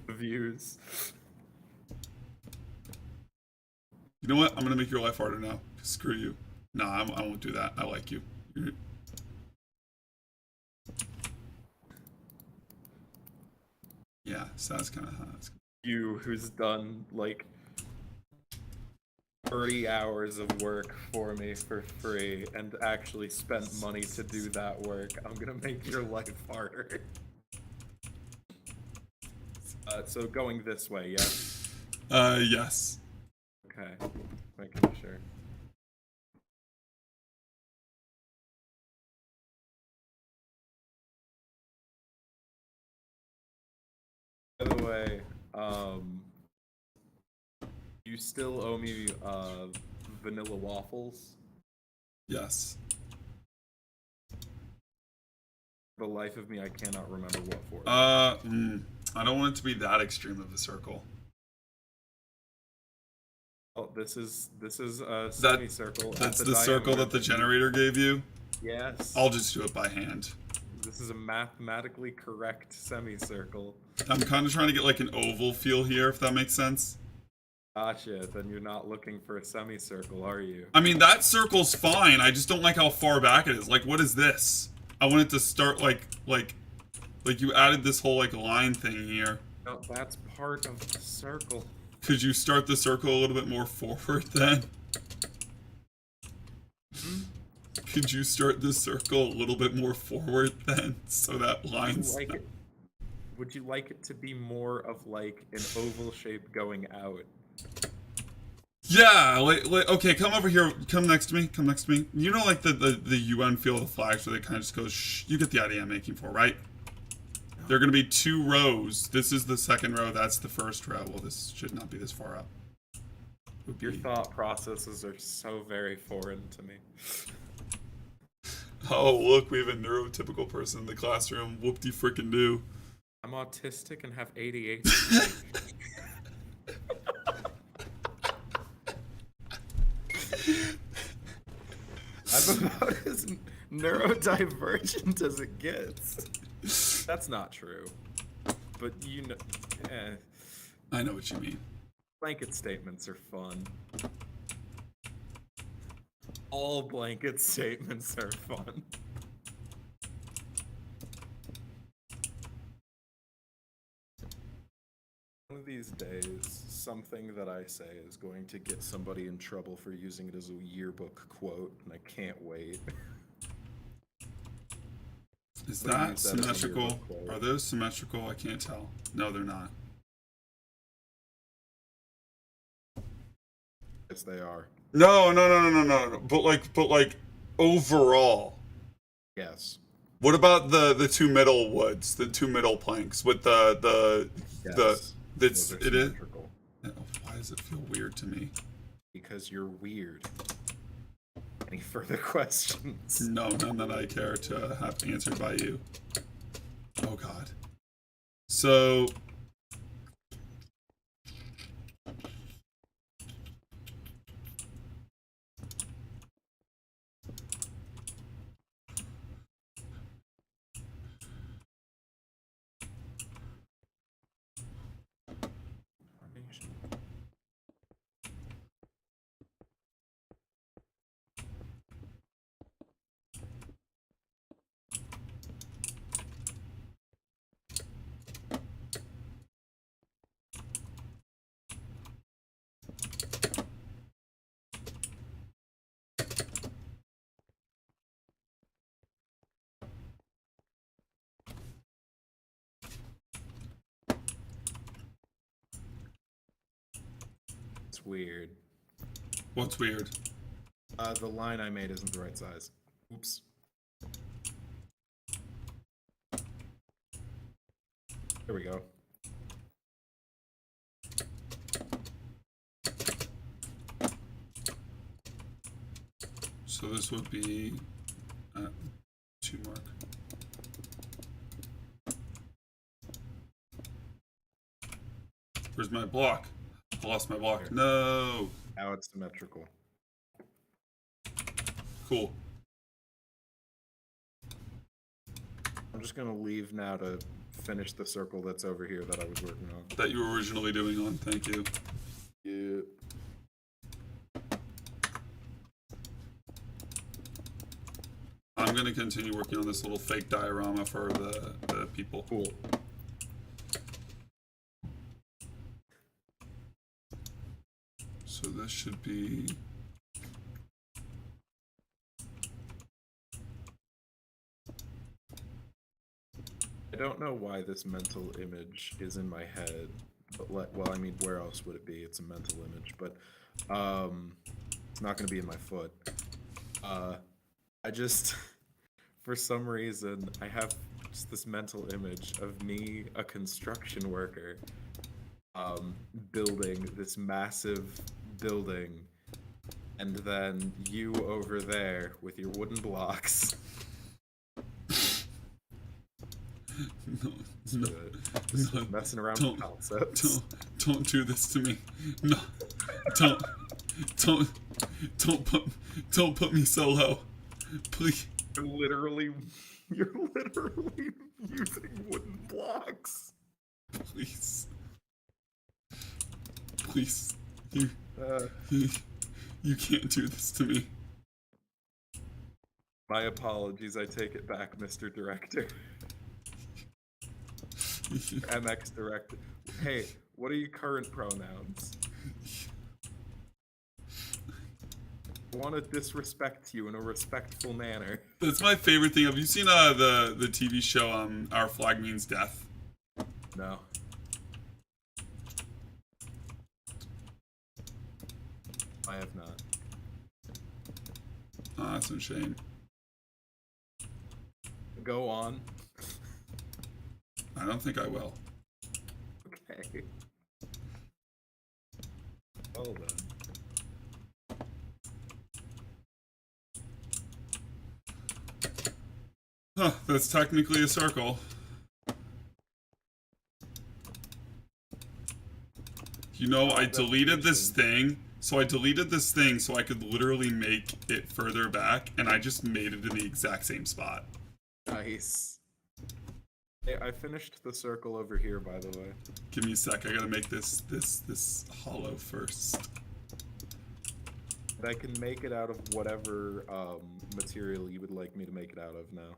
The views. You know what? I'm gonna make your life harder now. Screw you. Nah, I won't do that. I like you. Yeah, so that's kind of how it's. You, who's done like 30 hours of work for me for free and actually spent money to do that work, I'm gonna make your life harder. So going this way, yeah? Yes. Okay, making sure. By the way, you still owe me vanilla waffles. Yes. For the life of me, I cannot remember what for. I don't want it to be that extreme of a circle. Oh, this is a semicircle. That's the circle that the generator gave you? Yes. I'll just do it by hand. This is a mathematically correct semicircle. I'm kind of trying to get like an oval feel here, if that makes sense. Gotcha. Then you're not looking for a semicircle, are you? I mean, that circle's fine. I just don't like how far back it is. Like, what is this? I want it to start like you added this whole like line thing here. No, that's part of the circle. Could you start the circle a little bit more forward then? Could you start the circle a little bit more forward then, so that line's... Would you like it to be more of like an oval shape going out? Yeah, okay, come over here, come next to me, You know like the UN feel of the flags where they kind of just go, shh, you get the idea I'm making for, right? There are going to be 2 rows. This is the second row. That's the first row. Well, this should not be this far up. Your thought processes are so very foreign to me. Oh, look, we have a neurotypical person in the classroom. Whoop-de frickin' do. I'm autistic and have ADHD. I'm about as neurodivergent as it gets. That's not true. But you know, I know what you mean. blanket statements are fun. All blanket statements are fun. One of these days, something that I say is going to get somebody in trouble for using it as a yearbook quote, and I can't wait. Is What do you that use that as a symmetrical? yearbook quote? Are those symmetrical? I can't tell. No, they're not. Yes, they are. No. But like overall. Yes. What about the 2 middle woods, the 2 middle planks with the Yes. it's Those are it is. symmetrical. Why does it feel weird to me? Because you're weird. Any further questions? No, none that I care to have answered by you. Oh God. So. It's weird. What's weird? The line I made isn't the right size. Oops. There we go. So this would be 2 mark. Where's my block? I lost my block. Here. No. Now it's symmetrical. Cool. I'm just gonna leave now to finish the circle that's over here that I was working on. That you were originally doing on. Thank you. Yeah. I'm gonna continue working on this little fake diorama for the people. Cool. So this should be. I don't know why this mental image is in my head, but well, I mean, where else would it be? It's a mental image, but it's not going to be in my foot. I just, for some reason, I have just this mental image of me, a construction worker, building this massive building, and then you over there with your wooden blocks. No, Just no, messing around don't, with concepts. don't do this to me. No, don't put me so low, please. You're literally using wooden blocks. Please, you can't do this to me. My apologies. I take it back, Mr. Director. MX Director. Hey, what are your current pronouns? I want to disrespect you in a respectful manner. That's my favorite thing. Have you seen the TV show Our Flag Means Death? No. I have not. Oh, that's a shame. Go on. I don't think I will. Okay. Well then. Huh, that's technically a circle. You know, I deleted this thing. So I deleted this thing so I could literally make it further back, and I just made it in the exact same spot. Nice. Hey, I finished the circle over here, by the way. Give me a sec. I gotta make this hollow first. And I can make it out of whatever material you would like me to make it out of now.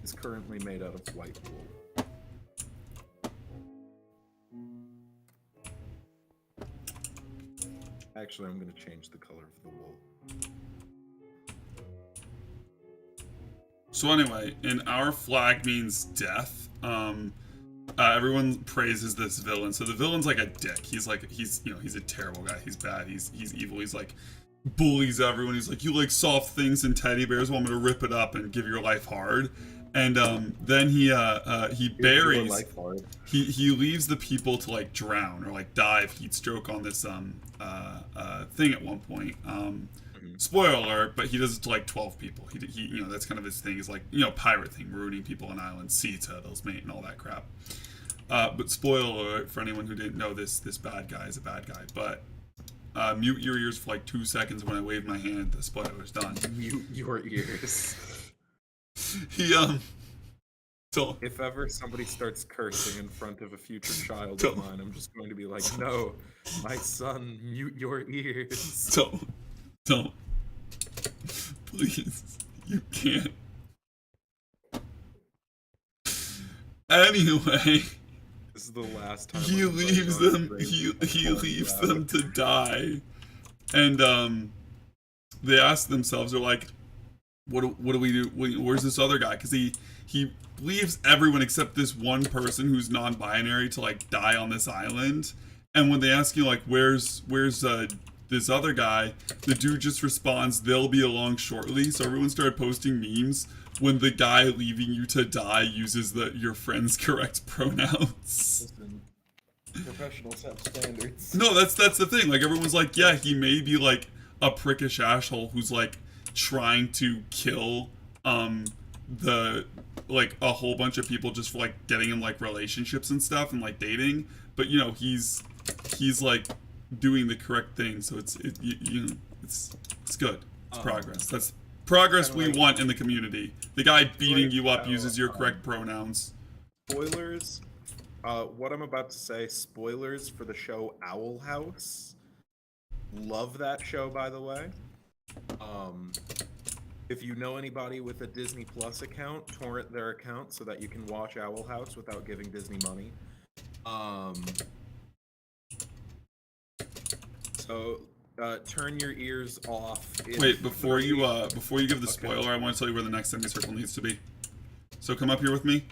It's currently made out of white wool. Actually, I'm going to change the color of the wool. So anyway, in our flag means death. Everyone praises this villain. So the villain's like a dick. He's a terrible guy. He's bad. He's evil. He's like bullies everyone. He's like, you like soft things and teddy bears. Well, I'm gonna rip it up and give your life hard. And then he buries. He leaves the people to like drown or like die of heat stroke on this thing at one point. Spoiler alert, but he does it to like 12 people. He that's kind of his thing. Is like, pirate thing, maroon people on islands, sea turtles, mate, and all that crap. But spoiler alert for anyone who didn't know, this bad guy is a bad guy. But mute your ears for like 2 seconds when I wave my hand. The spoiler's done. Mute your ears. He So if ever somebody starts cursing in front of a future child of mine, I'm just going to be like, no, my son, mute your ears. Don't. Please. You can't. Anyway. This is the last time. He leaves them. He leaves them to die, and they ask themselves, they're like, "What do we do? Where's this other guy?" Because he leaves everyone except this one person who's non-binary to like die on this island. And when they ask you like, "Where's this other guy?" the dude just responds, "They'll be along shortly." So everyone started posting memes when the guy leaving you to die uses your friend's correct pronouns. Listen, professionals have standards. No, that's the thing. Like, everyone's like, yeah, he may be like a prickish asshole who's like trying to kill the like a whole bunch of people just for like getting in like relationships and stuff and like dating, but he's like doing the correct thing, so it's good. It's progress. That's progress we want in the community. The guy beating you up uses your correct pronouns. Spoilers. What I'm about to say, spoilers for the show Owl House. Love that show, by the way. If you know anybody with a Disney Plus account, torrent their account so that you can watch Owl House without giving Disney money. So turn your ears off. Wait, before you give the spoiler, I want to tell you where the next semicircle needs to be. So come up here with me.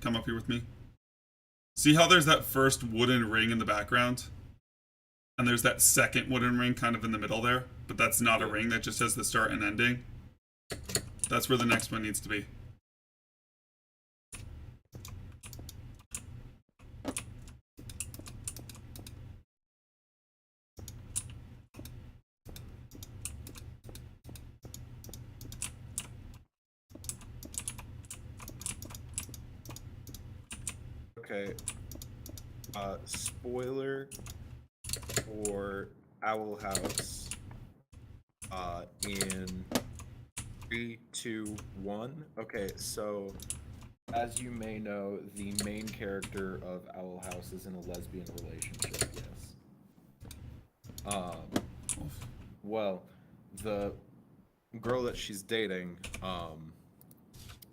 Come up here with me. See how there's that first wooden ring in the background? And there's that second wooden ring kind of in the middle there, but that's not a ring, that just says the start and ending. That's where the next one needs to be. Okay. Spoiler for Owl House. In 3, 2, 1. Okay, so as you may know, the main character of Owl House is in a lesbian relationship. Yes. Well, the girl that she's dating,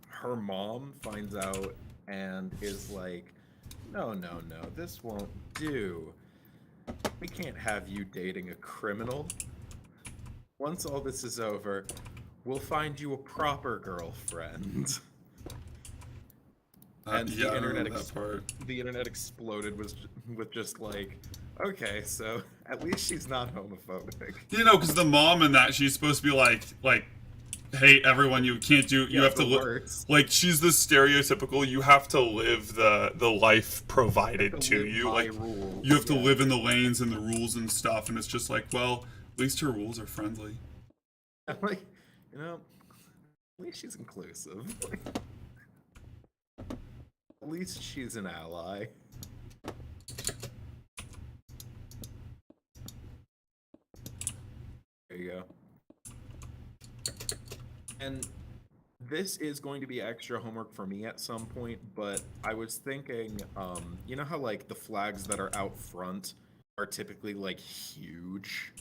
her mom finds out and is like, no, this won't do. we can't have you dating a criminal. Once all this is over, we'll find you a proper girlfriend. And Yeah, the I don't internet know that part. the internet exploded with just like, okay, so at least she's not homophobic. You know, because the mom in that, she's supposed to be like, hey, everyone, you can't do, you Yeah, have to the live. worst. Like, she's the stereotypical, you have to live the life provided to live you. by Like, rules, you have to yeah. live in the lanes and the rules and stuff. And it's just like, well, at least her rules are friendly. I'm like, you know, at least she's inclusive. At least she's an ally. There you go. And this is going to be extra homework for me at some point, but I was thinking, you know how like the flags that are out front are typically like huge?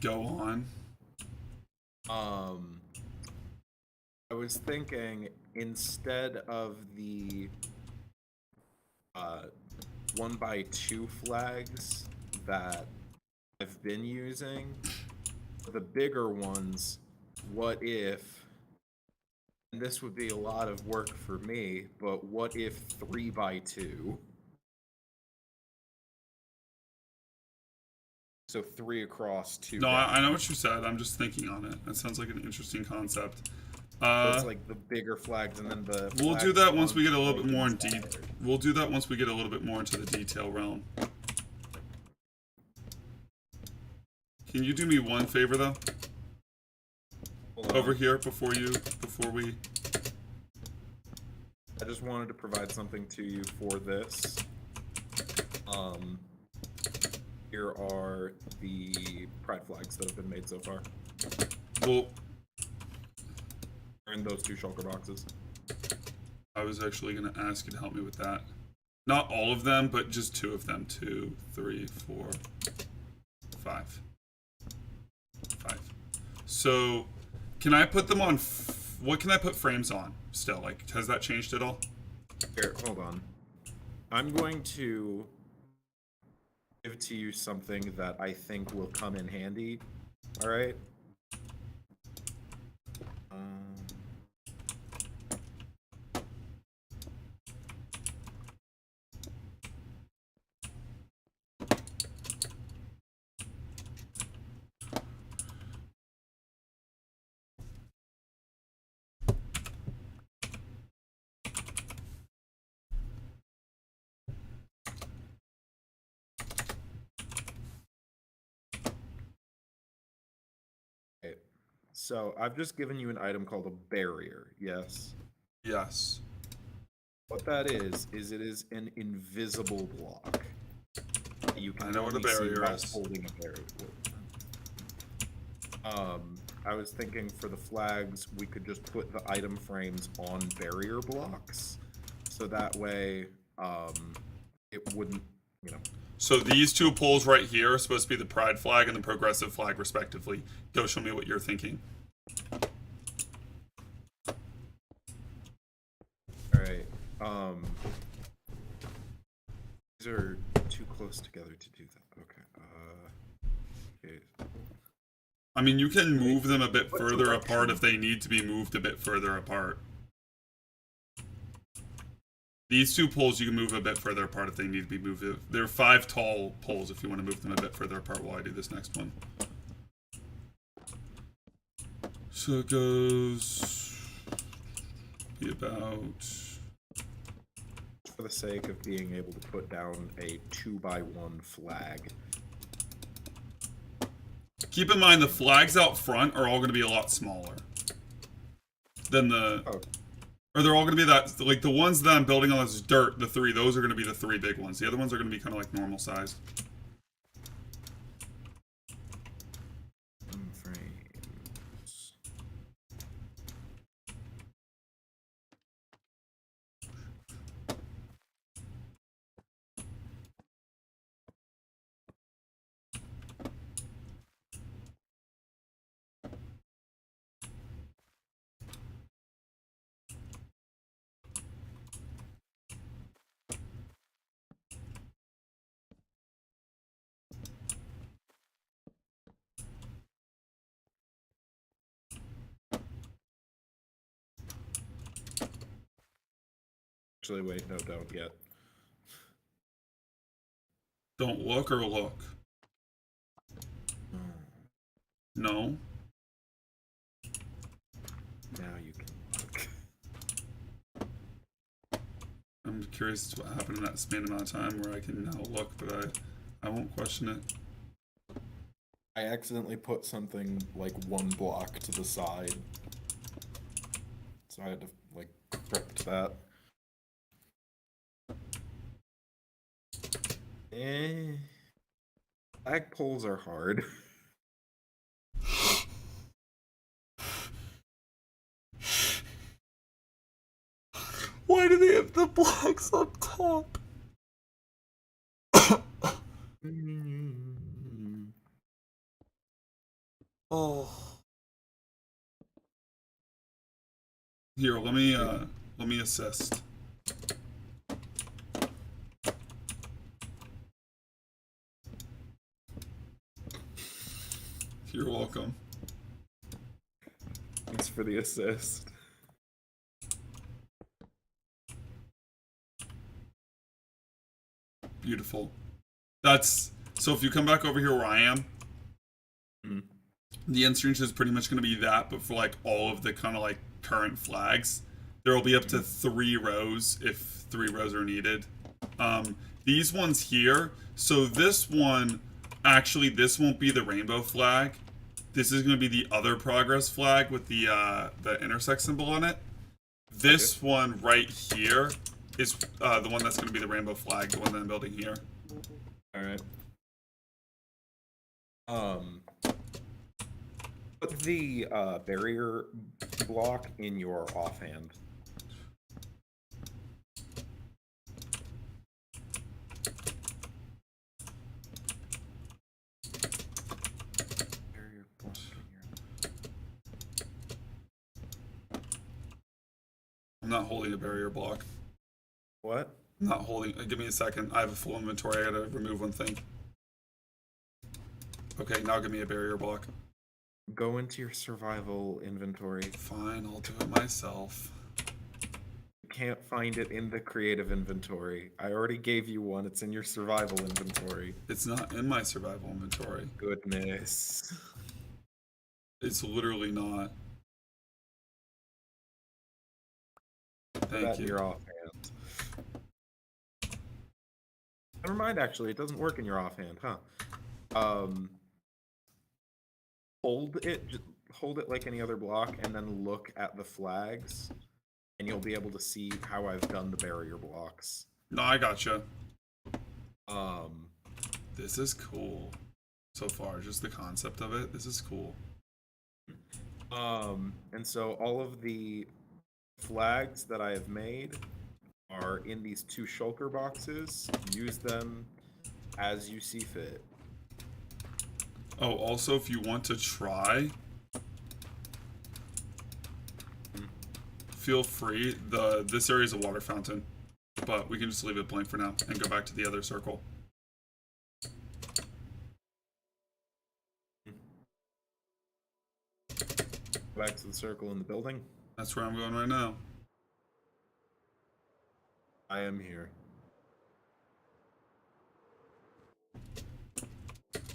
Go on. I was thinking instead of the 1x2 flags that I've been using, the bigger ones, what if, and this would be a lot of work for me, but what if 3x2? So 3 across, 2 No, down. I know what you said. I'm just thinking on it. That sounds like an interesting concept. So it's like the bigger flags and then the We'll do flags that once on we get a little both bit more in sides. deep. We'll do that once we get a little bit more into the detail realm. Can you do me one favor though? Hold on. Over here before we. I just wanted to provide something to you for this. Here are the pride flags that have been made so far. Well, They're in those 2 shulker boxes. I was actually gonna ask you to help me with that. Not all of them, but just 2 of them. 2, 3, 4, 5. 5. So, can I put them on? What can I put frames on? Still, like, has that changed at all? Here, hold on. I'm going to give to you something that I think will come in handy. All right. Okay. So I've just given you an item called a barrier. Yes. Yes. What that is it is an invisible block. You can I know what a only see barrier while is. holding a barrier. I was thinking for the flags, we could just put the item frames on barrier blocks, so that way, it wouldn't, you know. So these 2 poles right here are supposed to be the pride flag and the progressive flag, respectively. Go show me what you're thinking. All right. These are too close together to do that. Okay. Okay. I mean, you can move them a bit further apart if they need to be moved a bit further apart. These 2 poles you can move a bit further apart if they need to be moved. They're 5 tall poles if you want to move them a bit further apart while I do this next one. So it goes be about. For the sake of being able to put down a 2x1 flag. Keep in mind the flags out front are all going to be a lot smaller than the. Oh. Or they're all going to be that, like the ones that I'm building on this dirt, the 3, those are going to be the 3 big ones. The other ones are going to be kind of like normal sized. Frames. Actually, wait, no, don't yet. Don't look or look? No. Now you can look. I'm curious as to what happened in that span amount of time where I can now look, but I won't question it. I accidentally put something like one block to the side. So I had to like correct that. Flag poles are hard. Why do they have the blocks up top? Oh. Here, let me assist. You're welcome. Thanks for the assist. Beautiful. That's so if you come back over here where I am, the instance is pretty much going to be that, but for like all of the kind of like current flags, there will be up to 3 rows if 3 rows are needed. These ones here, so this one, actually this won't be the rainbow flag. This is going to be the other progress flag with the intersect symbol on it. This one right here is the one that's going to be the rainbow flag, the one that I'm building here. All right. Put the barrier block in your offhand. Barrier block in your... I'm not holding a barrier block. What? I'm not holding. Give me a second. I have a full inventory. I gotta remove one thing. Okay, now give me a barrier block. Go into your survival inventory. Fine, I'll do it myself. You can't find it in the creative inventory. I already gave you one. It's in your survival inventory. It's not in my survival inventory. Goodness. It's literally not. Put Thank that in you. your offhand. Never mind, actually. It doesn't work in your offhand, huh? Hold it like any other block, and then look at the flags, and you'll be able to see how I've done the barrier blocks. No, I gotcha. Um, This is cool. So far, just the concept of it. This is cool. and so all of the flags that I have made are in these 2 shulker boxes. Use them as you see fit. Oh, also, if you want to try, feel free. This area is a water fountain, but we can just leave it blank for now and go back to the other circle. Back to the circle in the building. That's where I'm going right now. I am here.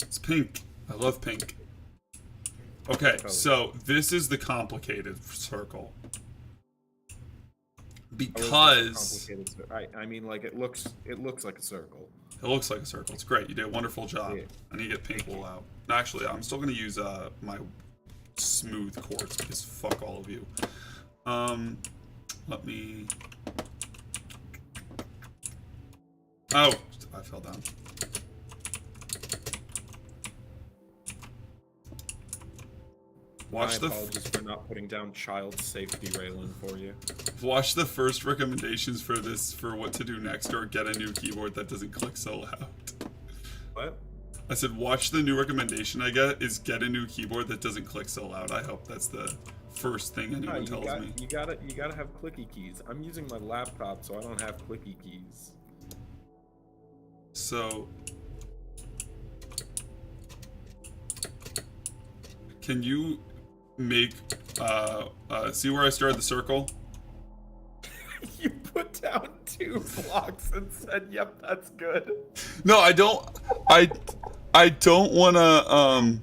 It's pink. I love pink. Okay, so this is the complicated circle. Because I mean, like it looks like a circle. it looks like a circle. It's great. You did a wonderful job. Yeah. I need to get pink wool out. Actually, I'm still gonna use my smooth quartz because fuck all of you. Let me. Oh, I fell down. My apologies for not putting down child safety railing for you. Watch the first recommendations for this for what to do next, or get a new keyboard that doesn't click so loud. What? I said, watch the new recommendation I get is get a new keyboard that doesn't click so loud. I hope that's the first thing anyone tells me. You gotta have clicky keys. I'm using my laptop, so I don't have clicky keys. So, can you make see where I started the circle? You put down 2 blocks and said, "Yep, that's good." No, I don't. I don't want to.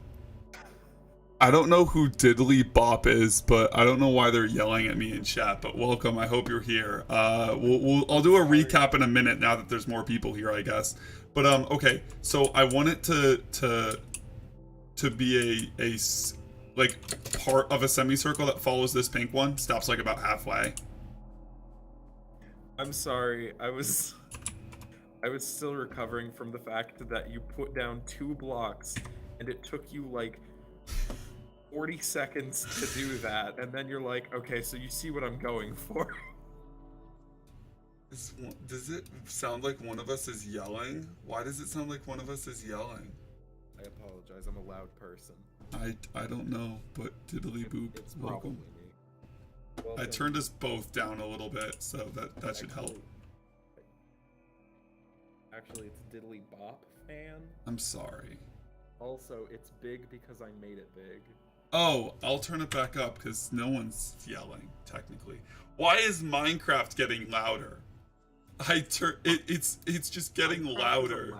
I don't know who Diddly Bop is, but I don't know why they're yelling at me in chat. But welcome. I hope you're here. I'll do a recap in a minute now that there's more people here, I guess. But okay. So I want it to be a like part of a semicircle that follows this pink one. Stops like about halfway. I'm sorry. I was still recovering from the fact that you put down 2 blocks and it took you like 40 seconds to do that, and then you're like, okay, so you see what I'm going for. Does it sound like one of us is yelling? Why does it sound like one of us is yelling? I apologize, I'm a loud person. I don't know, but diddly boop, It's welcome. probably me. I turned us both down a little bit, so that should help. Actually, it's Diddly Bop fan. I'm sorry. Also, it's big because I made it big. Oh, I'll turn it back up because no one's yelling, technically. Why is Minecraft getting louder? It's just getting louder.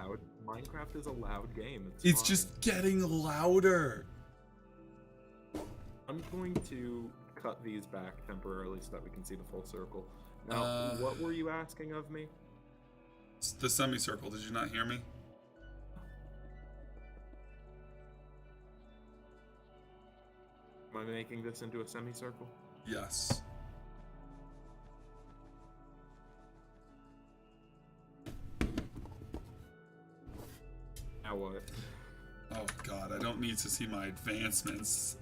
Minecraft is a loud game. It's fine. just getting louder. I'm going to cut these back temporarily so that we can see the full circle. Now, what were you asking of me? It's the semicircle. Did you not hear me? Am I making this into a semicircle? Yes. Now what? Oh god, I don't need to see my advancements.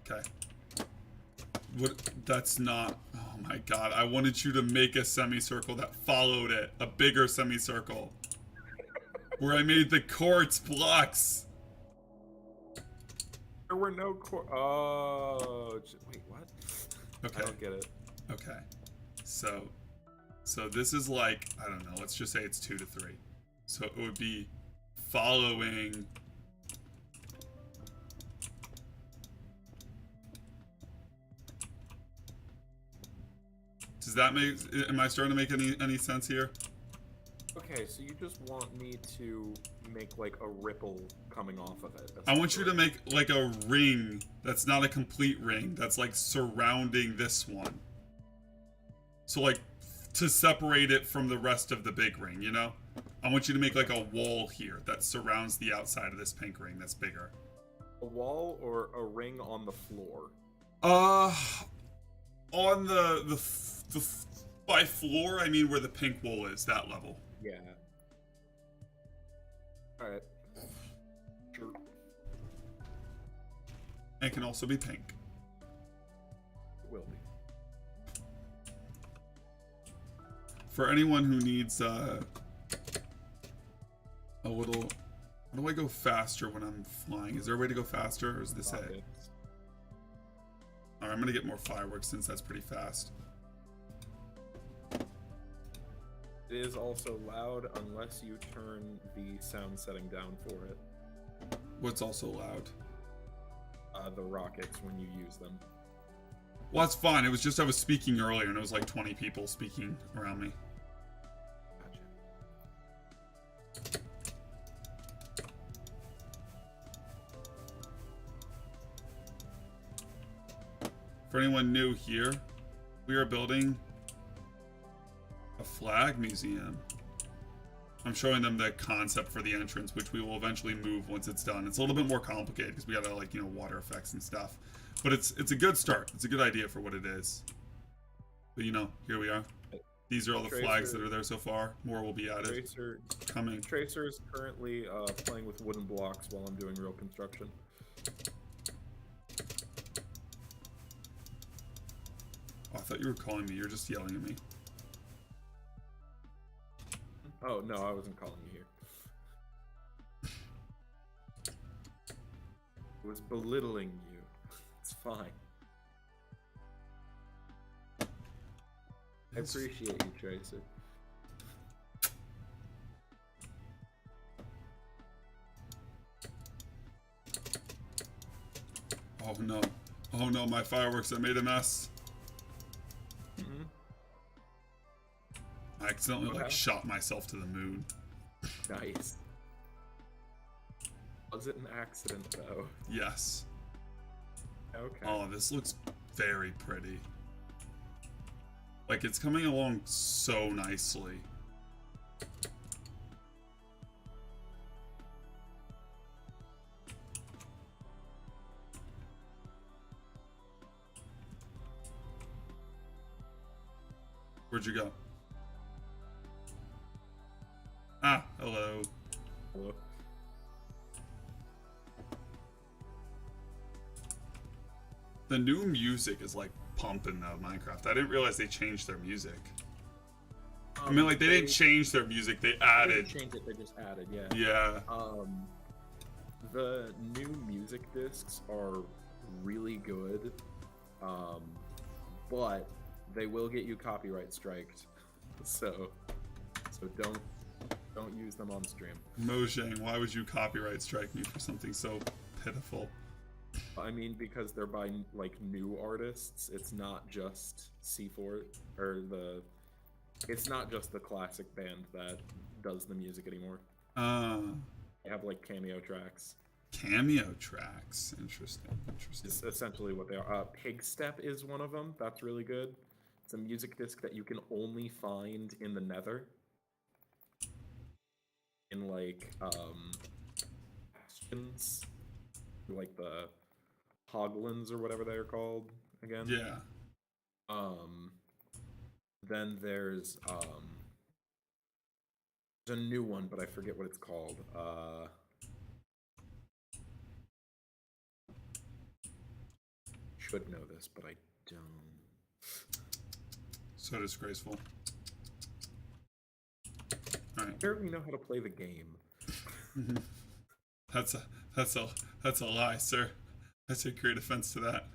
Okay. What? That's not. Oh my god, I wanted you to make a semicircle that followed it. A bigger semicircle. Where I made the quartz blocks. There were no oh, wait, what? Okay. I don't get it. Okay. So this is like, I don't know, let's just say it's 2 to 3. So it would be following. Does that make, am I starting to make any sense here? Okay, so you just want me to make like a ripple coming off of it. I want you to make like a ring that's not a complete ring, that's like surrounding this one. So like to separate it from the rest of the big ring, you know? I want you to make like a wall here that surrounds the outside of this pink ring that's bigger. A wall or a ring on the floor? On the by floor, I mean where the pink wool is, that level. Yeah. Alright. Sure. And it can also be pink. It will be. For anyone who needs a little, how do I go faster when I'm flying? Is there a way to go faster, or is this it? Alright, I'm gonna get more fireworks since that's pretty fast. It is also loud unless you turn the sound setting down for it. What's also loud? The rockets when you use them. Well, that's fine. It was just I was speaking earlier and it was like 20 people speaking around me. Gotcha. For anyone new here, we are building a flag museum. I'm showing them the concept for the entrance, which we will eventually move once it's done. It's a little bit more complicated because we gotta, like, you know, water effects and stuff. But it's a good start. It's a good idea for what it is. But you know, here we are. These are all the flags that are there so far. More will be added. Coming. Tracer is currently playing with wooden blocks while I'm doing real construction. Oh, I thought you were calling me. You're just yelling at me. Oh, no, I wasn't calling you here. I was belittling you. It's fine. I appreciate you, Tracer. Oh, my fireworks, I made a mess. Mhm. I accidentally, like, Okay. shot myself to the moon. Nice. Was it an accident, though? Yes. Okay. Oh, this looks very pretty. Like, it's coming along so nicely. Where'd you go? Ah, hello. Hello. The new music is like pumping though, Minecraft. I didn't realize they changed their music. I mean, like, they didn't change their music, they They added. didn't change it, they just added, yeah. Yeah. The new music discs are really good, but they will get you copyright striked. So don't use them on stream. Mojang, why would you copyright strike me for something so pitiful? I mean, because they're by like new artists. It's not just C4 or it's not just the classic band that does the music anymore. They have like cameo tracks. Cameo tracks. Interesting. Is essentially what they are. Pigstep is one of them. That's really good. It's a music disc that you can only find in the Nether. In like bastions, like the Hoglins or whatever they are called again. Yeah. Then there's a new one, but I forget what it's called. Should know this, but I don't. So disgraceful. Alright. Apparently know how to play the game. That's a lie, sir. I take great offense to that.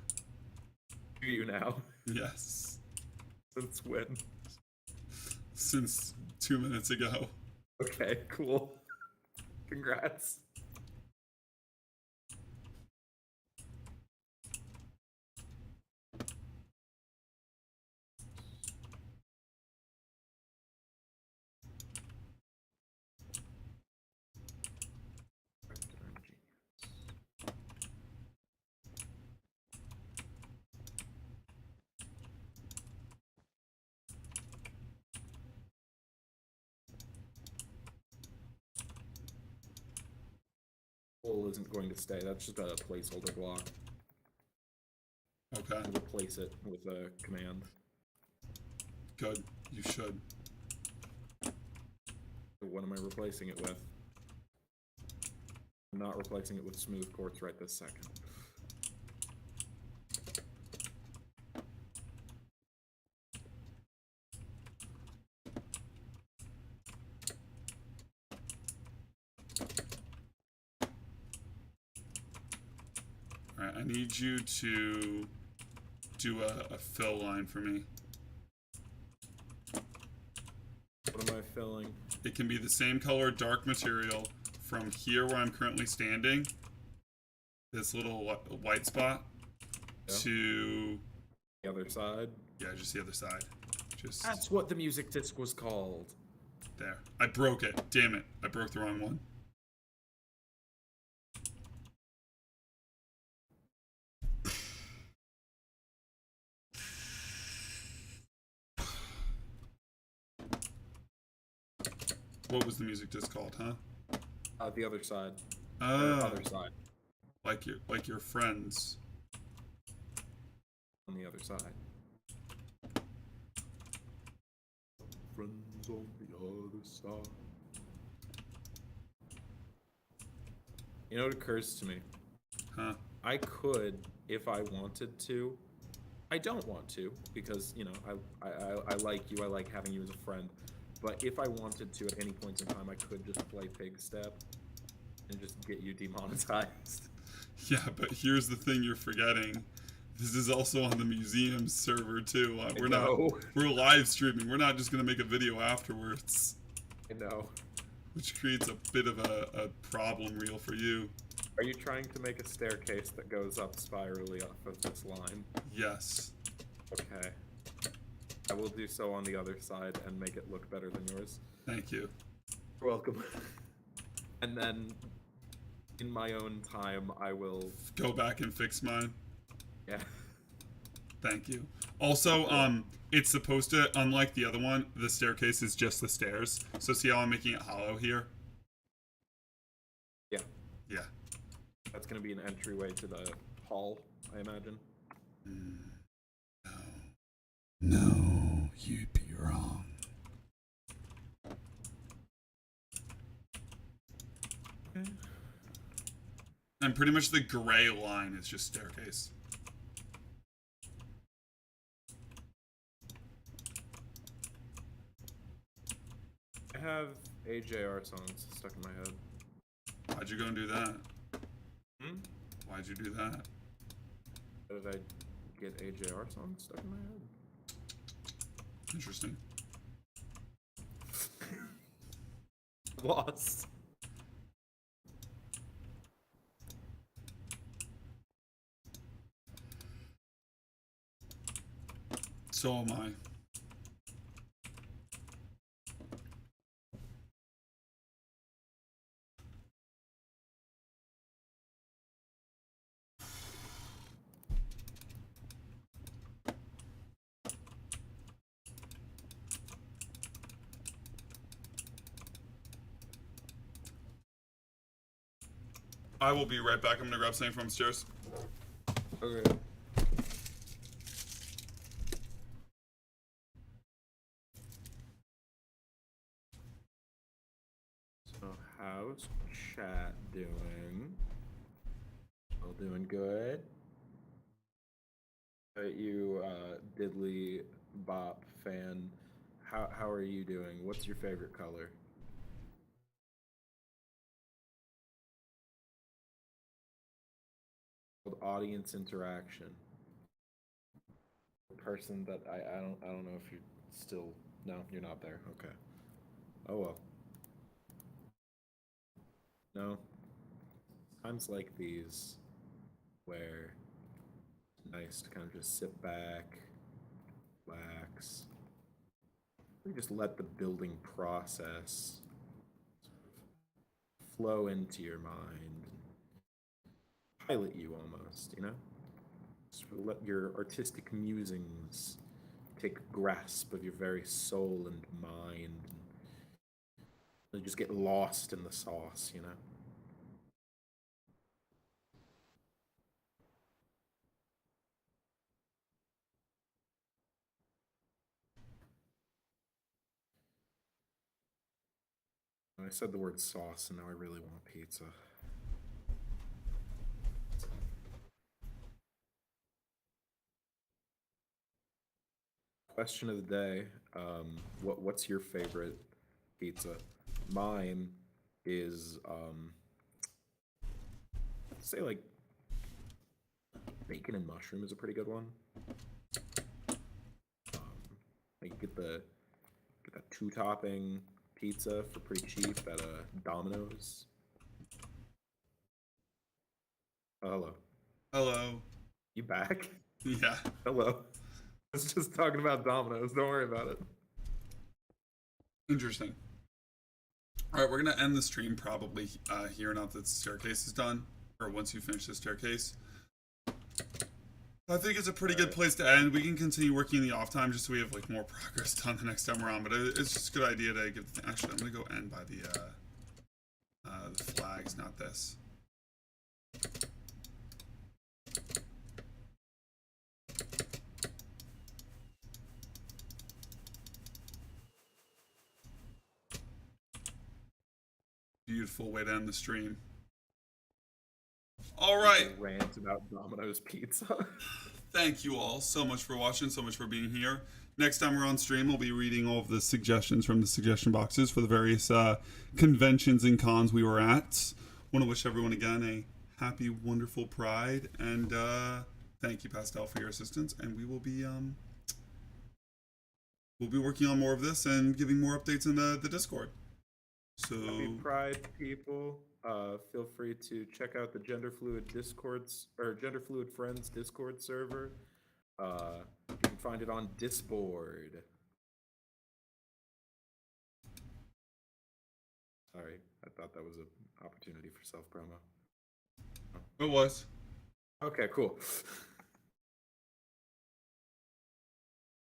Do you now? Yes. Since when? Since 2 minutes ago. Okay, cool. Congrats. Hole isn't going to stay. That's just a placeholder block. Okay. I'll replace it with a command. Good. You should. What am I replacing it with? I'm not replacing it with smooth quartz right this second. Alright, I need you to do a fill line for me. What am I filling? It can be the same color dark material from here where I'm currently standing, this little white spot, Yeah. to, The other side? yeah, just the other side. Just That's what the music disc was called. there. I broke it. Damn it. I broke the wrong one. What was the music disc called, huh? The other side. Or Oh, other side. like your friends. On the other side. Friends on the other side. You know what occurs to me? Huh? I could, if I wanted to. I don't want to, because, you know, I like you, I like having you as a friend. But if I wanted to, at any point in time, I could just play Pigstep and just get you demonetized. Yeah, but here's the thing you're forgetting. This is also on the museum server too. We're live streaming. We're not just gonna make a video afterwards, I know. which creates a bit of a problem reel for you. Are you trying to make a staircase that goes up spirally off of this line? Yes. Okay. I will do so on the other side and make it look better than yours. Thank you. You're welcome. And then, in my own time, I will... Go back and fix mine. Yeah. Thank you. Also, it's supposed to, unlike the other one, the staircase is just the stairs. So see how I'm making it hollow here? Yeah. Yeah. That's going to be an entryway to the hall, I imagine. No. No, you'd be wrong. Okay. And pretty much the gray line is just staircase. I have AJR songs stuck in my head. Why'd you go and do that? Hmm? Why'd you do that? How did I get AJR songs stuck in my head? Interesting. Lost. So am I. I will be right back. I'm gonna grab something from upstairs. Okay. So how's chat doing? All doing good. You Diddly Bop fan, how are you doing? What's your favorite color? Audience interaction. The person that I don't know if you're still, no, you're not there. Okay. Oh well. No. Times like these where it's nice to kind of just sit back, relax, and just let the building process flow into your mind, pilot you almost, you know? Just let your artistic musings take grasp of your very soul and mind, and just get lost in the sauce, you know? I said the word sauce, and now I really want pizza. Question of the day: what's your favorite pizza? Mine is I'd say like bacon and mushroom is a pretty good one. Like get that 2-topping pizza for pretty cheap at Domino's. Oh, hello. Hello. You back? Yeah. Hello. I was just talking about Domino's. Don't worry about it. Interesting. All right, we're gonna end the stream probably here now that the staircase is done, or once you finish the staircase. I think it's a pretty good place to end. We can continue working in the off time just so we have like more progress done the next time around. But it's just a good idea to give. Actually, I'm gonna go end by the flags, not this. Beautiful way to end the stream. All right. Rant about Domino's pizza. Thank you all so much for watching, so much for being here. Next time we're on stream, we'll be reading all of the suggestions from the suggestion boxes for the various conventions and cons we were at. Want to wish everyone again a happy, wonderful Pride, and thank you, Pastel, for your assistance. And we will be we'll be working on more of this and giving more updates in the Discord. So Happy Pride, people. feel free to check out the Gender Fluid Discords or Gender Fluid Friends Discord server. You can find it on Disboard. Sorry, I thought that was an opportunity for self promo. It was. Okay, cool.